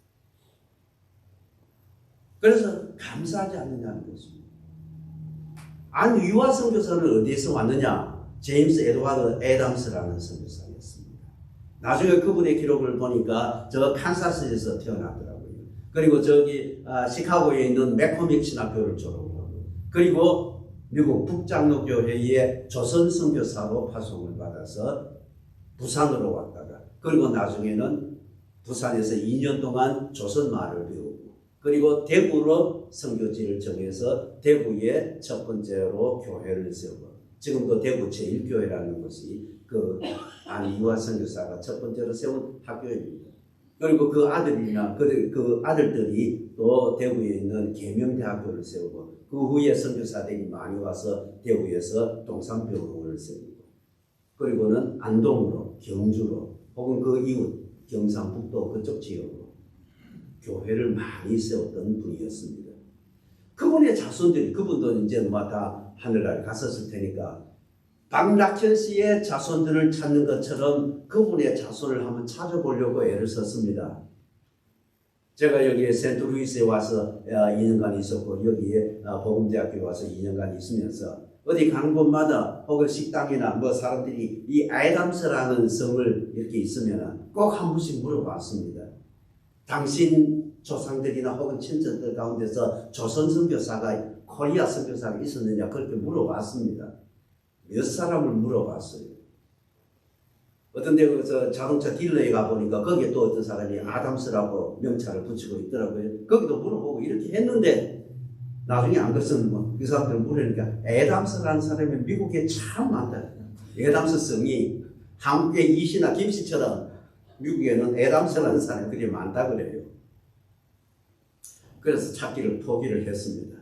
Speaker 3: 그래서 감사하지 않느냐는 것입니다. 안이화 선교사는 어디에서 왔느냐? 제임스 에드워드 애담스라는 선교사였습니다. 나중에 그분의 기록을 보니까 저 칸사스에서 태어났더라고요. 그리고 저기 시카고에 있는 맥코믹 신학교를 졸업하고 그리고 미국 북장로교회의 조선 선교사로 파송을 받아서 부산으로 왔다가 그리고 나중에는 부산에서 2년 동안 조선말을 배우고 그리고 대구로 선교지를 정해서 대구에 첫 번째로 교회를 세우고 지금도 대구 제1교회라는 것이 그 안이화 선교사가 첫 번째로 세운 학교입니다. 그리고 그 아들이나 그 아들들이 또 대구에 있는 계명대학교를 세우고 그 후에 선교사들이 많이 와서 대구에서 동산병원을 세우고 그리고는 안동으로 경주로 혹은 그 이웃 경상북도 그쪽 지역으로 교회를 많이 세웠던 분이었습니다. 그분의 자손들이 그분도 이제 다 하늘나라에 갔었을 테니까 박낙현 씨의 자손들을 찾는 것처럼 그분의 자손을 한번 찾아보려고 애를 썼습니다. 제가 여기에 센트루이스에 와서 2년간 있었고 여기에 복음대학교에 와서 2년간 있으면서 어디 가는 곳마다 혹은 식당이나 사람들이 이 애담스라는 성을 이렇게 있으면 꼭 한 번씩 물어봤습니다. 당신 조상들이나 혹은 친척들 가운데서 조선 선교사가 코리아 선교사가 있었느냐 그렇게 물어봤습니다. 몇 사람을 물어봤어요. 어떤 데 가서 자동차 딜러에 가보니까 거기에 또 어떤 사람이 아담스라고 명찰을 붙이고 있더라고요. 거기도 물어보고 이렇게 했는데 나중에 안 그랬으면 뭐그 사람들 물으니까 애담스라는 사람이 미국에 참 많다. 애담스 성이 한국의 이시나 김씨처럼 미국에는 애담스라는 사람들이 많다 그래요. 그래서 찾기를 포기를 했습니다.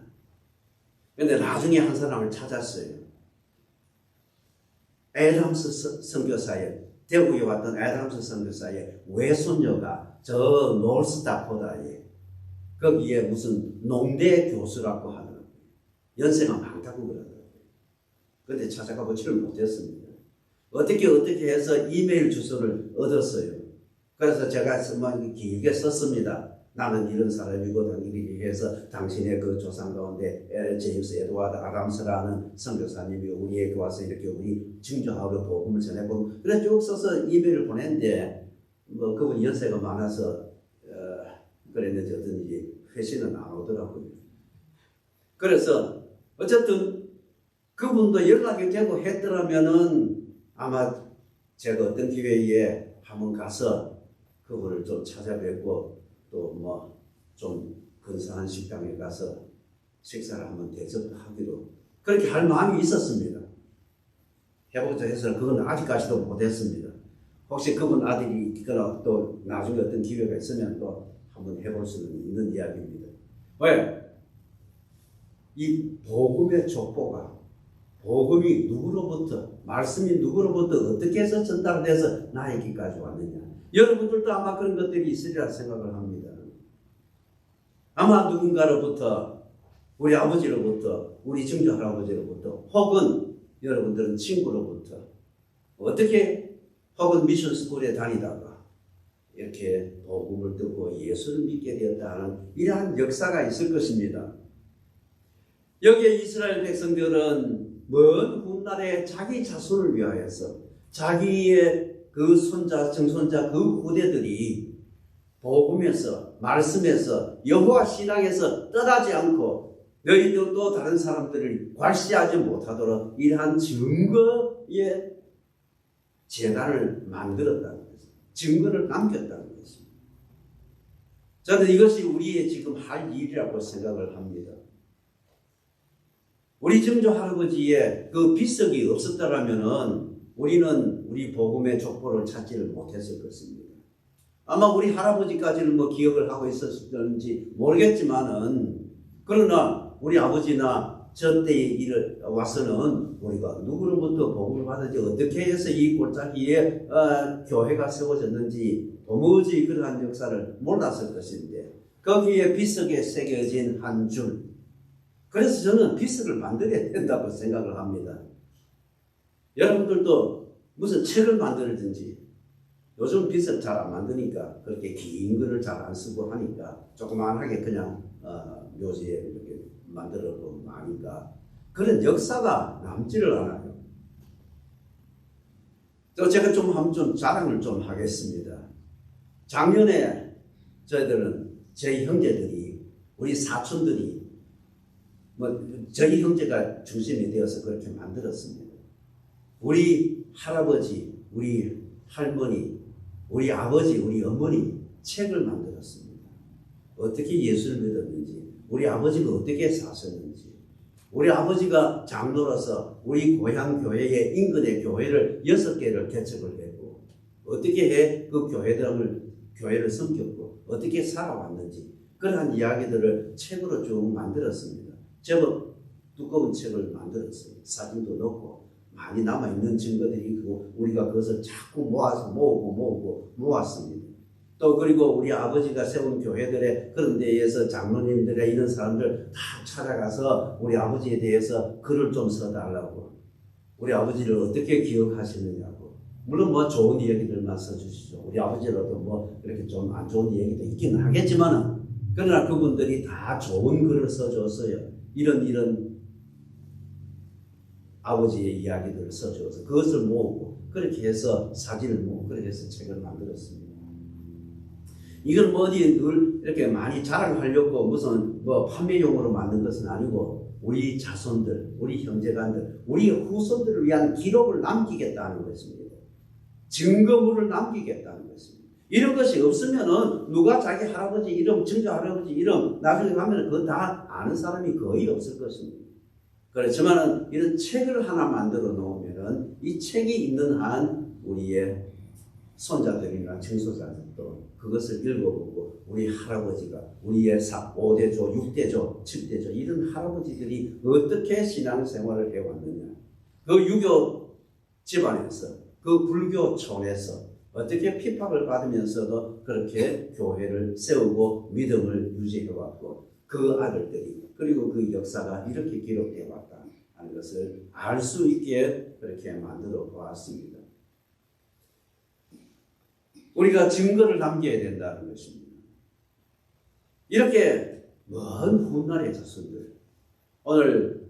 Speaker 3: 그런데 나중에 한 사람을 찾았어요. 애담스 선교사의 대구에 왔던 애담스 선교사의 외손녀가 저 노스다코다에 거기에 무슨 농대 교수라고 하더라고요. 연세가 많다고 그러더라고요. 그런데 찾아가 보지를 못했습니다. 어떻게 해서 이메일 주소를 얻었어요. 그래서 제가 길게 썼습니다. 나는 이런 사람이거든. 이렇게 해서 당신의 그 조상 가운데 제임스 에드와드 아담스라는 선교사님이 우리에게 와서 이렇게 우리 증조하고 복음을 전해보고 그래 쭉 써서 이메일을 보냈는데 뭐 그분 연세가 많아서 그랬는지 어떤지 회신은 안 오더라고요. 그래서 어쨌든 그분도 연락이 되고 했더라면은 아마 제가 어떤 기회에 한번 가서 그분을 좀 찾아뵙고 또 뭐 좀 근사한 식당에 가서 식사를 한번 대접하기로 그렇게 할 마음이 있었습니다. 해보자 해서 그건 아직까지도 못했습니다. 혹시 그분 아들이 있거나 또 나중에 어떤 기회가 있으면 또 한번 해볼 수는 있는 이야기입니다. 왜? 이 복음의 족보가 복음이 누구로부터 말씀이 누구로부터 어떻게 해서 전달돼서 나에게까지 왔느냐. 여러분들도 아마 그런 것들이 있으리라 생각을 합니다. 아마 누군가로부터 우리 아버지로부터 우리 증조 할아버지로부터 혹은 여러분들은 친구로부터 어떻게 혹은 미션 스쿨에 다니다가 이렇게 복음을 듣고 예수를 믿게 되었다는 이러한 역사가 있을 것입니다. 여기에 이스라엘 백성들은 먼 훗날에 자기 자손을 위하여서 자기의 그 손자, 정손자, 그 후대들이 복음에서, 말씀에서, 여호와 신앙에서 떠나지 않고 너희들도 다른 사람들을 괄시하지 못하도록 이러한 증거의 재단을 만들었다는 것입니다. 증거를 남겼다는 것입니다. 저는 이것이 우리의 지금 할 일이라고 생각을 합니다. 우리 증조 할아버지의 그 비석이 없었더라면은 우리는 우리 복음의 족보를 찾지를 못했을 것입니다. 아마 우리 할아버지까지는 뭐 기억을 하고 있었는지 모르겠지만은 그러나 우리 아버지나 저 때에 이를 와서는 우리가 누구로부터 복음을 받은지 어떻게 해서 이 골짜기에 교회가 세워졌는지 도무지 그러한 역사를 몰랐을 것인데 거기에 비석에 새겨진 한 줄. 그래서 저는 비석을 만들어야 된다고 생각을 합니다. 여러분들도 무슨 책을 만들든지 요즘 비석 잘 안 만드니까 그렇게 긴 글을 잘 안 쓰고 하니까 조그만하게 그냥 묘지에 이렇게 만들어 보면 아니까 그런 역사가 남지를 않아요. 또 제가 좀 자랑을 좀 하겠습니다. 작년에 저희들은 저희 형제들이 우리 사촌들이 저희 형제가 중심이 되어서 그렇게 만들었습니다. 우리 할아버지, 우리 할머니, 우리 아버지, 우리 어머니 책을 만들었습니다. 어떻게 예수를 믿었는지, 우리 아버지가 어떻게 사셨는지, 우리 아버지가 장로로서 우리 고향 교회의 인근의 교회를 6개를 개척을 했고 어떻게 해 그 교회를 섬겼고 어떻게 살아왔는지 그러한 이야기들을 책으로 쭉 만들었습니다. 제법 두꺼운 책을 만들었어요. 사진도 넣고 많이 남아있는 증거들이 있고 우리가 그것을 자꾸 모아서 모았습니다. 또 그리고 우리 아버지가 세운 교회들의 그런 데에서 장로님들의 이런 사람들 다 찾아가서 우리 아버지에 대해서 글을 좀 써달라고 우리 아버지를 어떻게 기억하시느냐고 물론 뭐 좋은 얘기들만 써주시죠. 우리 아버지라도 뭐 이렇게 좀 안 좋은 얘기도 있기는 하겠지만은 그러나 그분들이 다 좋은 글을 써줬어요. 이런 아버지의 이야기들을 써줘서 그것을 모으고 그렇게 해서 사진을 모으고 그렇게 해서 책을 만들었습니다. 이건 뭐 어디 늘 이렇게 많이 자랑하려고 무슨 뭐 판매용으로 만든 것은 아니고 우리 자손들, 우리 형제간들, 우리 후손들을 위한 기록을 남기겠다는 것입니다. 증거물을 남기겠다는 것입니다. 이런 것이 없으면은 누가 자기 할아버지 이름, 증조 할아버지 이름 나중에 가면은 그거 다 아는 사람이 거의 없을 것입니다. 그렇지만은 이런 책을 하나 만들어 놓으면은 이 책이 있는 한 우리의 손자들이나 증손자들도 그것을 읽어보고 우리 할아버지가 우리의 5대조, 6대조, 7대조 이런 할아버지들이 어떻게 신앙생활을 해왔느냐, 그 유교 집안에서 그 불교촌에서 어떻게 핍박을 받으면서도 그렇게 교회를 세우고 믿음을 유지해왔고 그 아들들이 그리고 그 역사가 이렇게 기록되어 왔다 하는 것을 알 수 있게 그렇게 만들어 보았습니다. 우리가 증거를 남겨야 된다는 것입니다. 이렇게 먼 훗날의 자손들, 오늘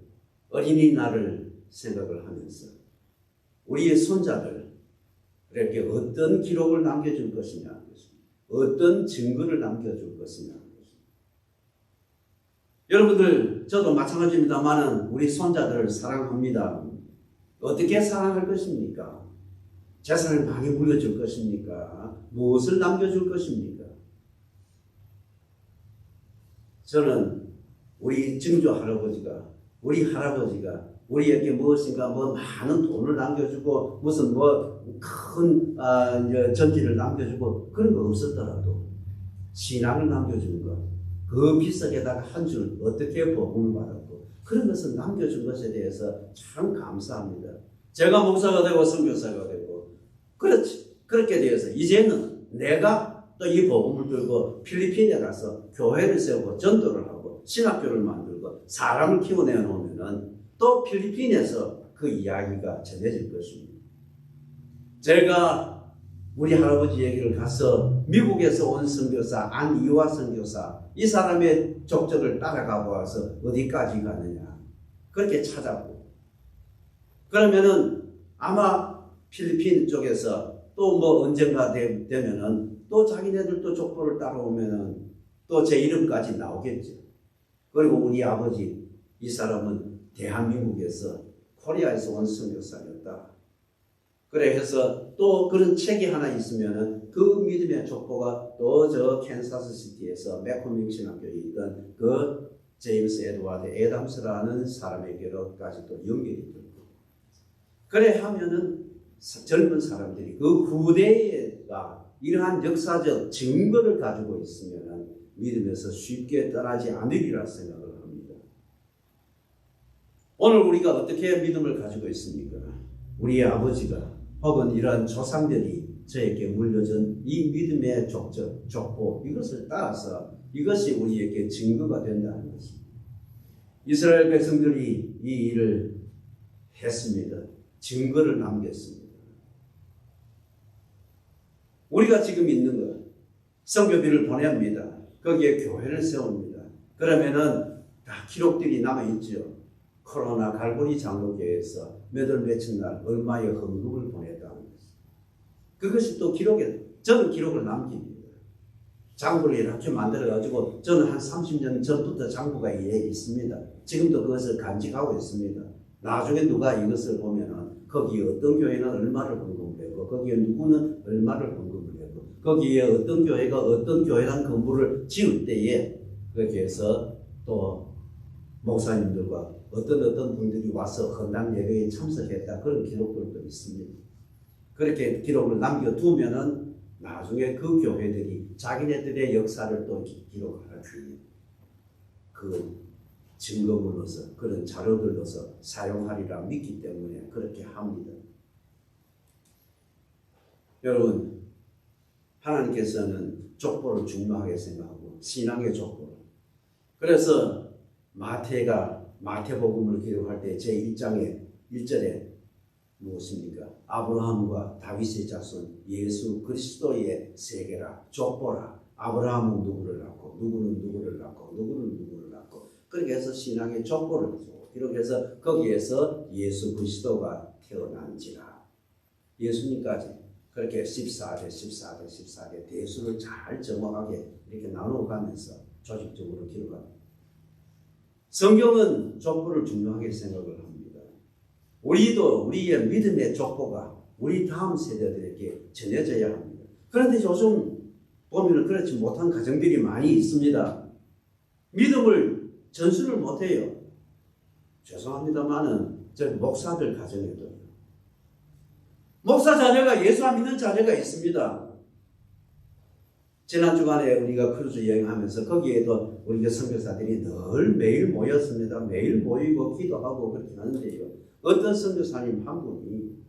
Speaker 3: 어린이날을 생각을 하면서 우리의 손자들 이렇게 어떤 기록을 남겨줄 것이냐, 어떤 증거를 남겨줄 것이냐. 여러분들, 저도 마찬가지입니다만은 우리 손자들을 사랑합니다. 어떻게 사랑할 것입니까? 재산을 많이 물려줄 것입니까? 무엇을 남겨줄 것입니까? 저는 우리 증조 할아버지가, 우리 할아버지가 우리에게 무엇인가 뭐 많은 돈을 남겨주고 무슨 뭐 큰 전지를 남겨주고 그런 거 없었더라도 신앙을 남겨주는 것, 그 비석에다가 한 줄 어떻게 복음을 받았고 그런 것을 남겨준 것에 대해서 참 감사합니다. 제가 목사가 되고 선교사가 되고 그렇게 되어서 이제는 내가 또 이 복음을 들고 필리핀에 가서 교회를 세우고 전도를 하고 신학교를 만들고 사람을 키워내 놓으면은 또 필리핀에서 그 이야기가 전해질 것입니다. 제가 우리 할아버지 얘기를 가서 미국에서 온 선교사 안이화 선교사 이 사람의 족적을 따라가 보아서 어디까지 가느냐 그렇게 찾아보고 그러면은 아마 필리핀 쪽에서 또 뭐 언젠가 되면은 또 자기네들도 족보를 따라오면은 또 제 이름까지 나오겠죠. 그리고 우리 아버지 이 사람은 대한민국에서 코리아에서 온 선교사였다. 그래 해서 또 그런 책이 하나 있으면은 그 믿음의 족보가 또 저 캔사스 시티에서 매콤밍 신학교에 있던 그 제임스 에드워드 애담스라는 사람에게로까지 또 연결이 되고 그래 하면은 젊은 사람들이 그 후대가 이러한 역사적 증거를 가지고 있으면은 믿음에서 쉽게 떠나지 않으리라 생각을 합니다. 오늘 우리가 어떻게 믿음을 가지고 있습니까? 우리의 아버지가 혹은 이러한 조상들이 저에게 물려준 이 믿음의 족적, 족보 이것을 따라서 이것이 우리에게 증거가 된다는 것입니다. 이스라엘 백성들이 이 일을 했습니다. 증거를 남겼습니다. 우리가 지금 있는 것, 선교비를 보냅니다. 거기에 교회를 세웁니다. 그러면은 다 기록들이 남아있죠. 코로나 갈보리 장로교회에서 몇 월 며칠 날 얼마의 헌금을 보냈다는 것입니다. 그것이 또 저는 기록을 남깁니다. 장부를 이렇게 만들어가지고 저는 한 30년 전부터 장부가 있습니다. 지금도 그것을 간직하고 있습니다. 나중에 누가 이것을 보면은 거기 어떤 교회는 얼마를 헌금을 했고 거기에 누구는 얼마를 헌금을 했고 거기에 어떤 교회가 어떤 교회란 건물을 지을 때에 그렇게 해서 또 목사님들과 어떤 분들이 와서 헌당 예배에 참석했다 그런 기록들도 있습니다. 그렇게 기록을 남겨두면은 나중에 그 교회들이 자기네들의 역사를 또 기록하기 그 증거물로서 그런 자료들로서 사용하리라 믿기 때문에 그렇게 합니다. 여러분, 하나님께서는 족보를 중요하게 생각하고 신앙의 족보를 그래서 마태복음을 기록할 때 제1장의 1절에 무엇입니까? 아브라함과 다윗의 자손 예수 그리스도의 세계라 족보라. 아브라함은 누구를 낳고 누구는 누구를 낳고 누구는 누구를 낳고 그렇게 해서 신앙의 족보를 기록해서 거기에서 예수 그리스도가 태어난지라 예수님까지 그렇게 14대, 14대, 14대 대수를 잘 정확하게 이렇게 나누어가면서 조직적으로 기록합니다. 성경은 족보를 중요하게 생각을 합니다. 우리도 우리의 믿음의 족보가 우리 다음 세대들에게 전해져야 합니다. 그런데 요즘 보면 그렇지 못한 가정들이 많이 있습니다. 믿음을 전수를 못해요. 죄송합니다만은 저 목사들 가정에도 목사 자녀가 예수 안 믿는 자녀가 있습니다. 지난 주간에 우리가 크루즈 여행하면서 거기에도 우리 선교사들이 늘 매일 모였습니다. 매일 모이고 기도하고 그렇게 하는데요. 어떤 선교사님 한 분이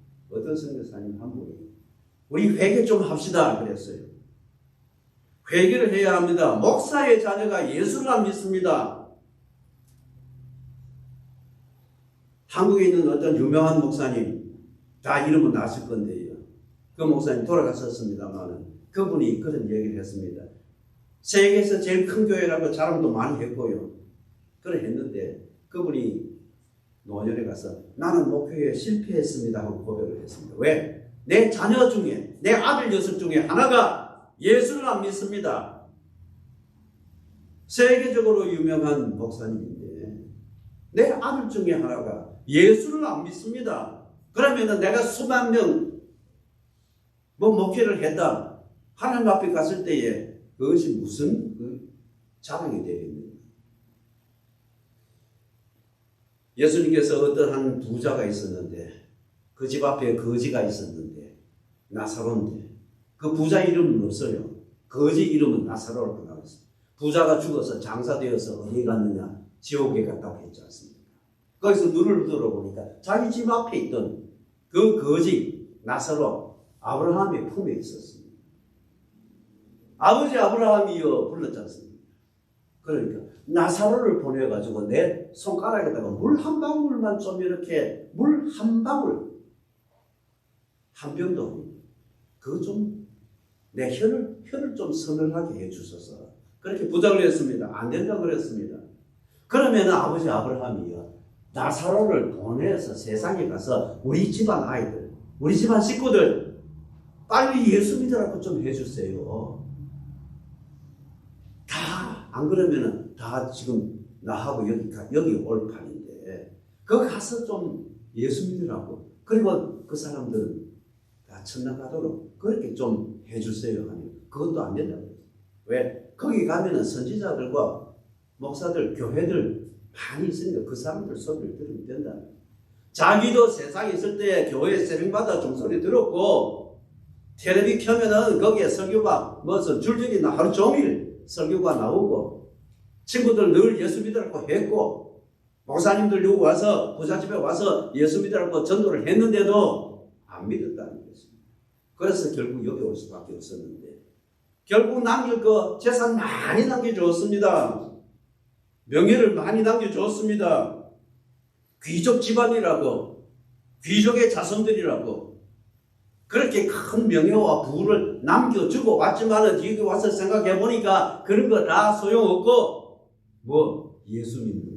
Speaker 3: 우리 회개 좀 합시다 그랬어요. 회개를 해야 합니다. 목사의 자녀가 예수를 안 믿습니다. 한국에 있는 어떤 유명한 목사님 다 이름은 아실 건데요. 그 목사님 돌아가셨습니다만 그분이 그런 얘기를 했습니다. 세계에서 제일 큰 교회라고 자랑도 많이 했고요. 그래 했는데 그분이 노년에 가서 나는 목회에 실패했습니다 하고 고백을 했습니다. 왜? 내 자녀 중에 내 아들 녀석 중에 하나가 예수를 안 믿습니다. 세계적으로 유명한 목사님인데 내 아들 중에 하나가 예수를 안 믿습니다. 그러면 내가 수만 명 목회를 했다. 하나님 앞에 갔을 때에 그것이 무슨 자랑이 되겠는가? 예수님께서 어떤 한 부자가 있었는데 그 집 앞에 거지가 있었는데 나사로인데 그 부자 이름은 없어요. 거지 이름은 나사로라고 나왔어요. 부자가 죽어서 장사되어서 어디에 갔느냐? 지옥에 갔다고 했지 않습니까? 거기서 눈을 들어보니까 자기 집 앞에 있던 그 거지 나사로 아브라함의 품에 있었습니다. 아버지 아브라함이여 불렀지 않습니까? 그러니까 나사로를 보내가지고 내 손가락에다가 물 한 방울만 좀 이렇게 물 한 방울 한 병도 그거 좀 내 혀를 좀 서늘하게 해주소서. 그렇게 부탁을 했습니다. 안 된다고 그랬습니다. 그러면 아버지 아브라함이요 나사로를 보내서 세상에 가서 우리 집안 아이들 우리 집안 식구들 빨리 예수 믿으라고 좀 해주세요. 다 안 그러면은 다 지금 나하고 여기 올 판인데 그거 가서 좀 예수 믿으라고. 그리고 그 사람들은 다 천당 가도록 그렇게 좀 해주세요 하면 그것도 안 된다고. 왜? 거기 가면은 선지자들과 목사들, 교회들 많이 있으니까 그 사람들 소리를 들으면 된다. 자기도 세상에 있을 때 교회 새벽마다 종소리 들었고 텔레비 켜면은 거기에 설교가 무슨 줄줄이 하루 종일 설교가 나오고 친구들 늘 예수 믿으라고 했고 목사님들 여기 와서 부잣집에 와서 예수 믿으라고 전도를 했는데도 안 믿었다는 것입니다. 그래서 결국 여기 올 수밖에 없었는데 결국 남길 거 재산 많이 남겨주었습니다. 명예를 많이 남겨주었습니다. 귀족 집안이라고 귀족의 자손들이라고 그렇게 큰 명예와 부를 남겨주고 왔지만은 여기 와서 생각해 보니까 그런 거 다 소용없고 예수 믿는 거.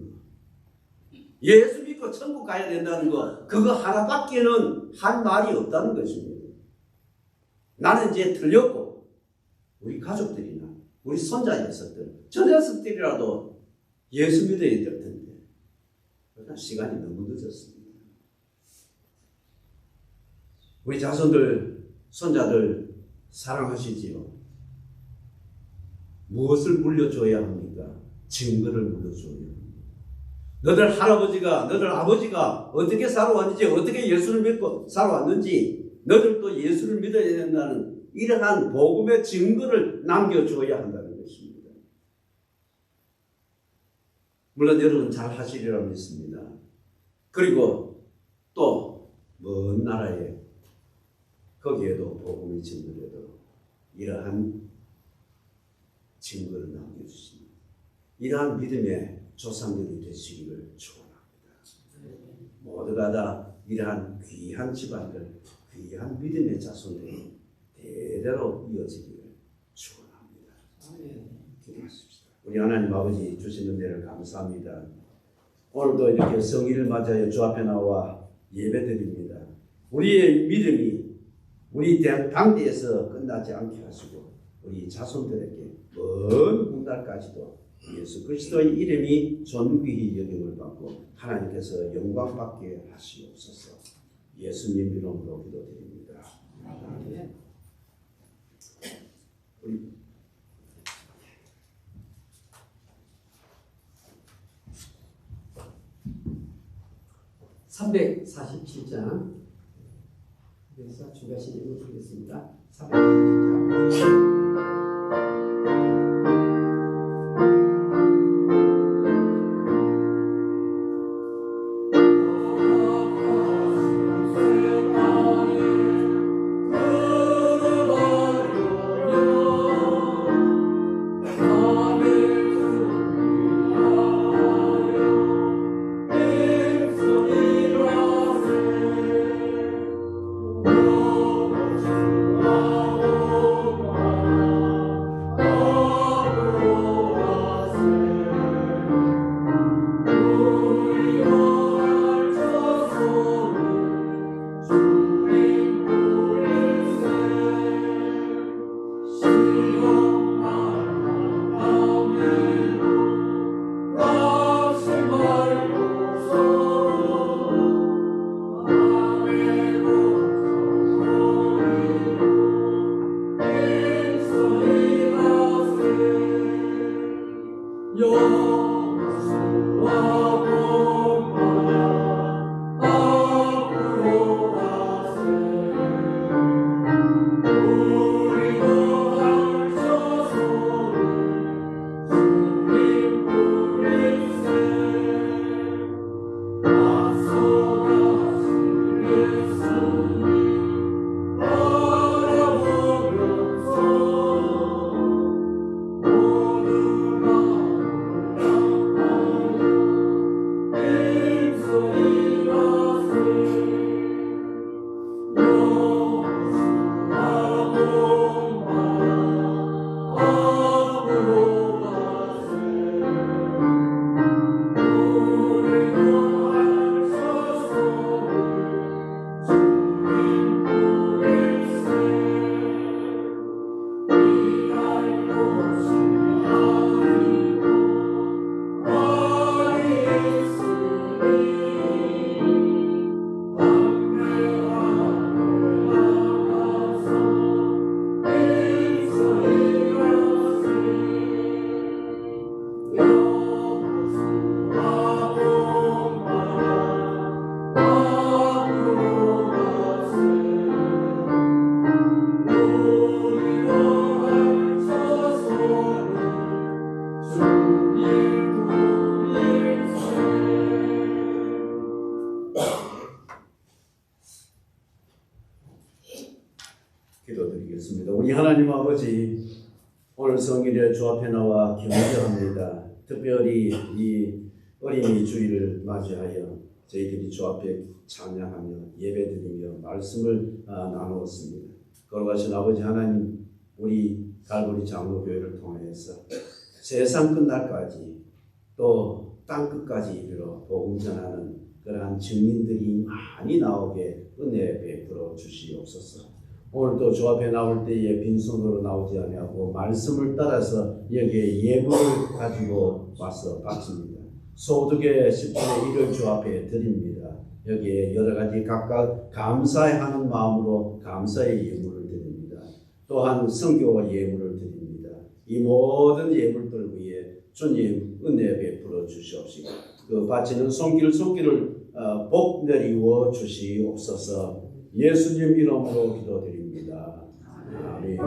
Speaker 3: 예수 믿고 천국 가야 된다는 거 그거 하나밖에는 할 말이 없다는 것입니다. 나는 이제 틀렸고 우리 가족들이나 우리 손자 녀석들 저 녀석들이라도 예수 믿어야 될 텐데 그러나 시간이 너무 늦었습니다. 우리 자손들, 손자들 사랑하시지요? 무엇을 물려줘야 합니까? 증거를 물려줘야 합니다. 너들 할아버지가, 너들 아버지가 어떻게 살아왔는지, 어떻게 예수를 믿고 살아왔는지, 너들도 예수를 믿어야 된다는 이러한 복음의 증거를 남겨줘야 한다는 것입니다. 물론 여러분 잘 하시리라 믿습니다. 그리고 또 먼 나라에 거기에도 복음이 증거되도록 이러한 증거를 남겨주십니다. 이러한 믿음의 조상들이 되시기를 축원합니다. 모두가 다 이러한 귀한 집안들, 귀한 믿음의 자손들이 대대로 이어지기를 축원합니다. 기도하십시다. 우리 하나님 아버지 주신 은혜를 감사합니다. 오늘도 이렇게 성일을 맞아요 주 앞에 나와 예배드립니다. 우리의 믿음이 우리 당대에서 끝나지 않게 하시고 우리 자손들에게 먼 훗날까지도 예수 그리스도의 이름이 존귀히 여김을 받고 하나님께서 영광받게 하시옵소서. 예수님 이름으로 기도드립니다. 아멘. 우리
Speaker 1: 347장 그래서 준비하신 내용을 드리겠습니다. 347장
Speaker 3: 기도드리겠습니다. 우리 하나님 아버지, 오늘 성일에 주 앞에 나와 경배합니다. 특별히 이 어린이 주일을 맞이하여 저희들이 주 앞에 찬양하며 예배드리며 말씀을 나누었습니다. 거룩하신 아버지 하나님, 우리 갈보리 장로교회를 통해서 세상 끝날까지 또 땅 끝까지 이르러 복음 전하는 그러한 증인들이 많이 나오게 은혜 베풀어 주시옵소서. 오늘도 주 앞에 나올 때에 빈손으로 나오지 아니하고 말씀을 따라서 여기에 예물을 가지고 와서 바칩니다. 소득의 10분의 1을 주 앞에 드립니다. 여기에 여러 가지 각각 감사하는 마음으로 감사의 예물을 드립니다. 또한 선교와 예물을 드립니다. 이 모든 예물들 위해 주님 은혜 베풀어 주시옵시고 그 바치는 손길을 복 내리워 주시옵소서. 예수님 이름으로 기도드립니다. 아멘.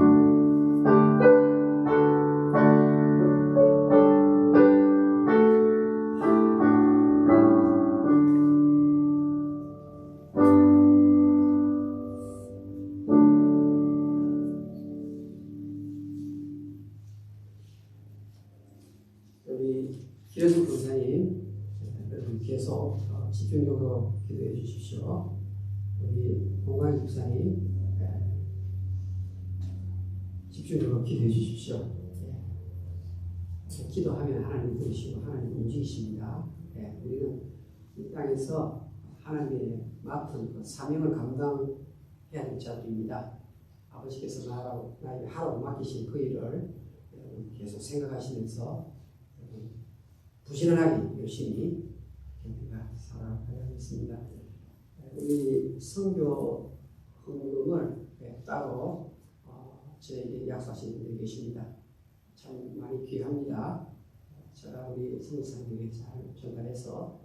Speaker 1: 우리 기회수 권사님 계속 집중적으로 기도해 주십시오. 우리 공관 집사님 집중적으로 기도해 주십시오. 기도하면 하나님 들으시고 하나님 움직이십니다. 우리는 이 땅에서 하나님의 맡은 그 사명을 감당하기 해야 될 자들입니다. 아버지께서 나에게 하라고 맡기신 그 일을 계속 생각하시면서 부지런하게 열심히 살아가야겠습니다. 우리 선교 헌금을 따로 저에게 약속하신 분들이 계십니다. 참 많이 귀합니다. 제가 우리 선교사님에게 잘 전달해서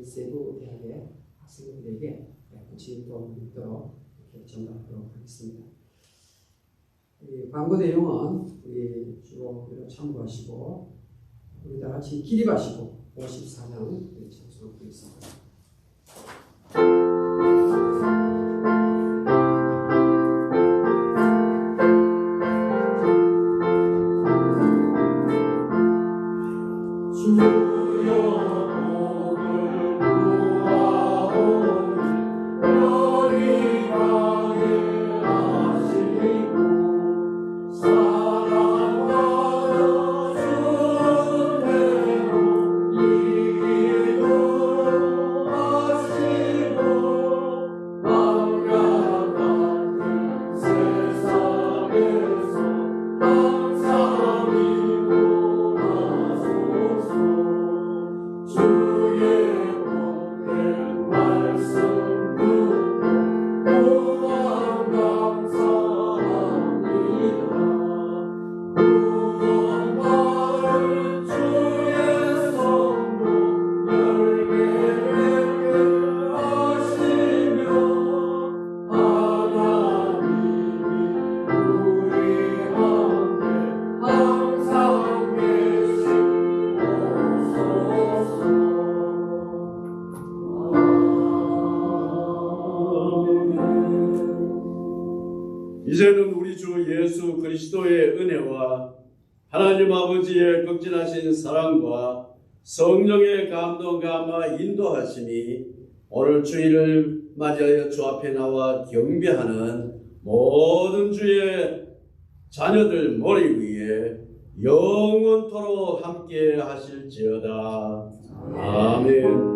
Speaker 1: 세부 대학의 학생들에게 구체적인 도움이 있도록 이렇게 전달하도록 하겠습니다. 광고 내용은 우리 주로 참고하시고 우리 다 같이 기립하시고 54장 참석하겠습니다.
Speaker 4: 이제는 우리 주 예수 그리스도의 은혜와 하나님 아버지의 극진하신 사랑과 성령의 감동감화 인도하심이 오늘 주일을 맞이하여 주 앞에 나와 경배하는 모든 주의 자녀들 머리 위에 영원토록 함께 하실지어다. 아멘.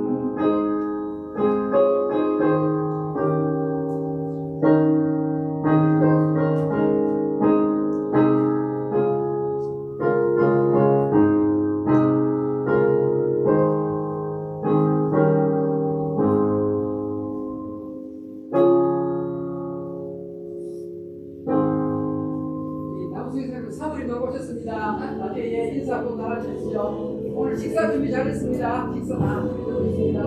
Speaker 1: 사모님 오셨습니다. 나중에 인사하고 나눠주시죠. 오늘 식사 준비 잘했습니다. 식사 다 준비되어 있습니다.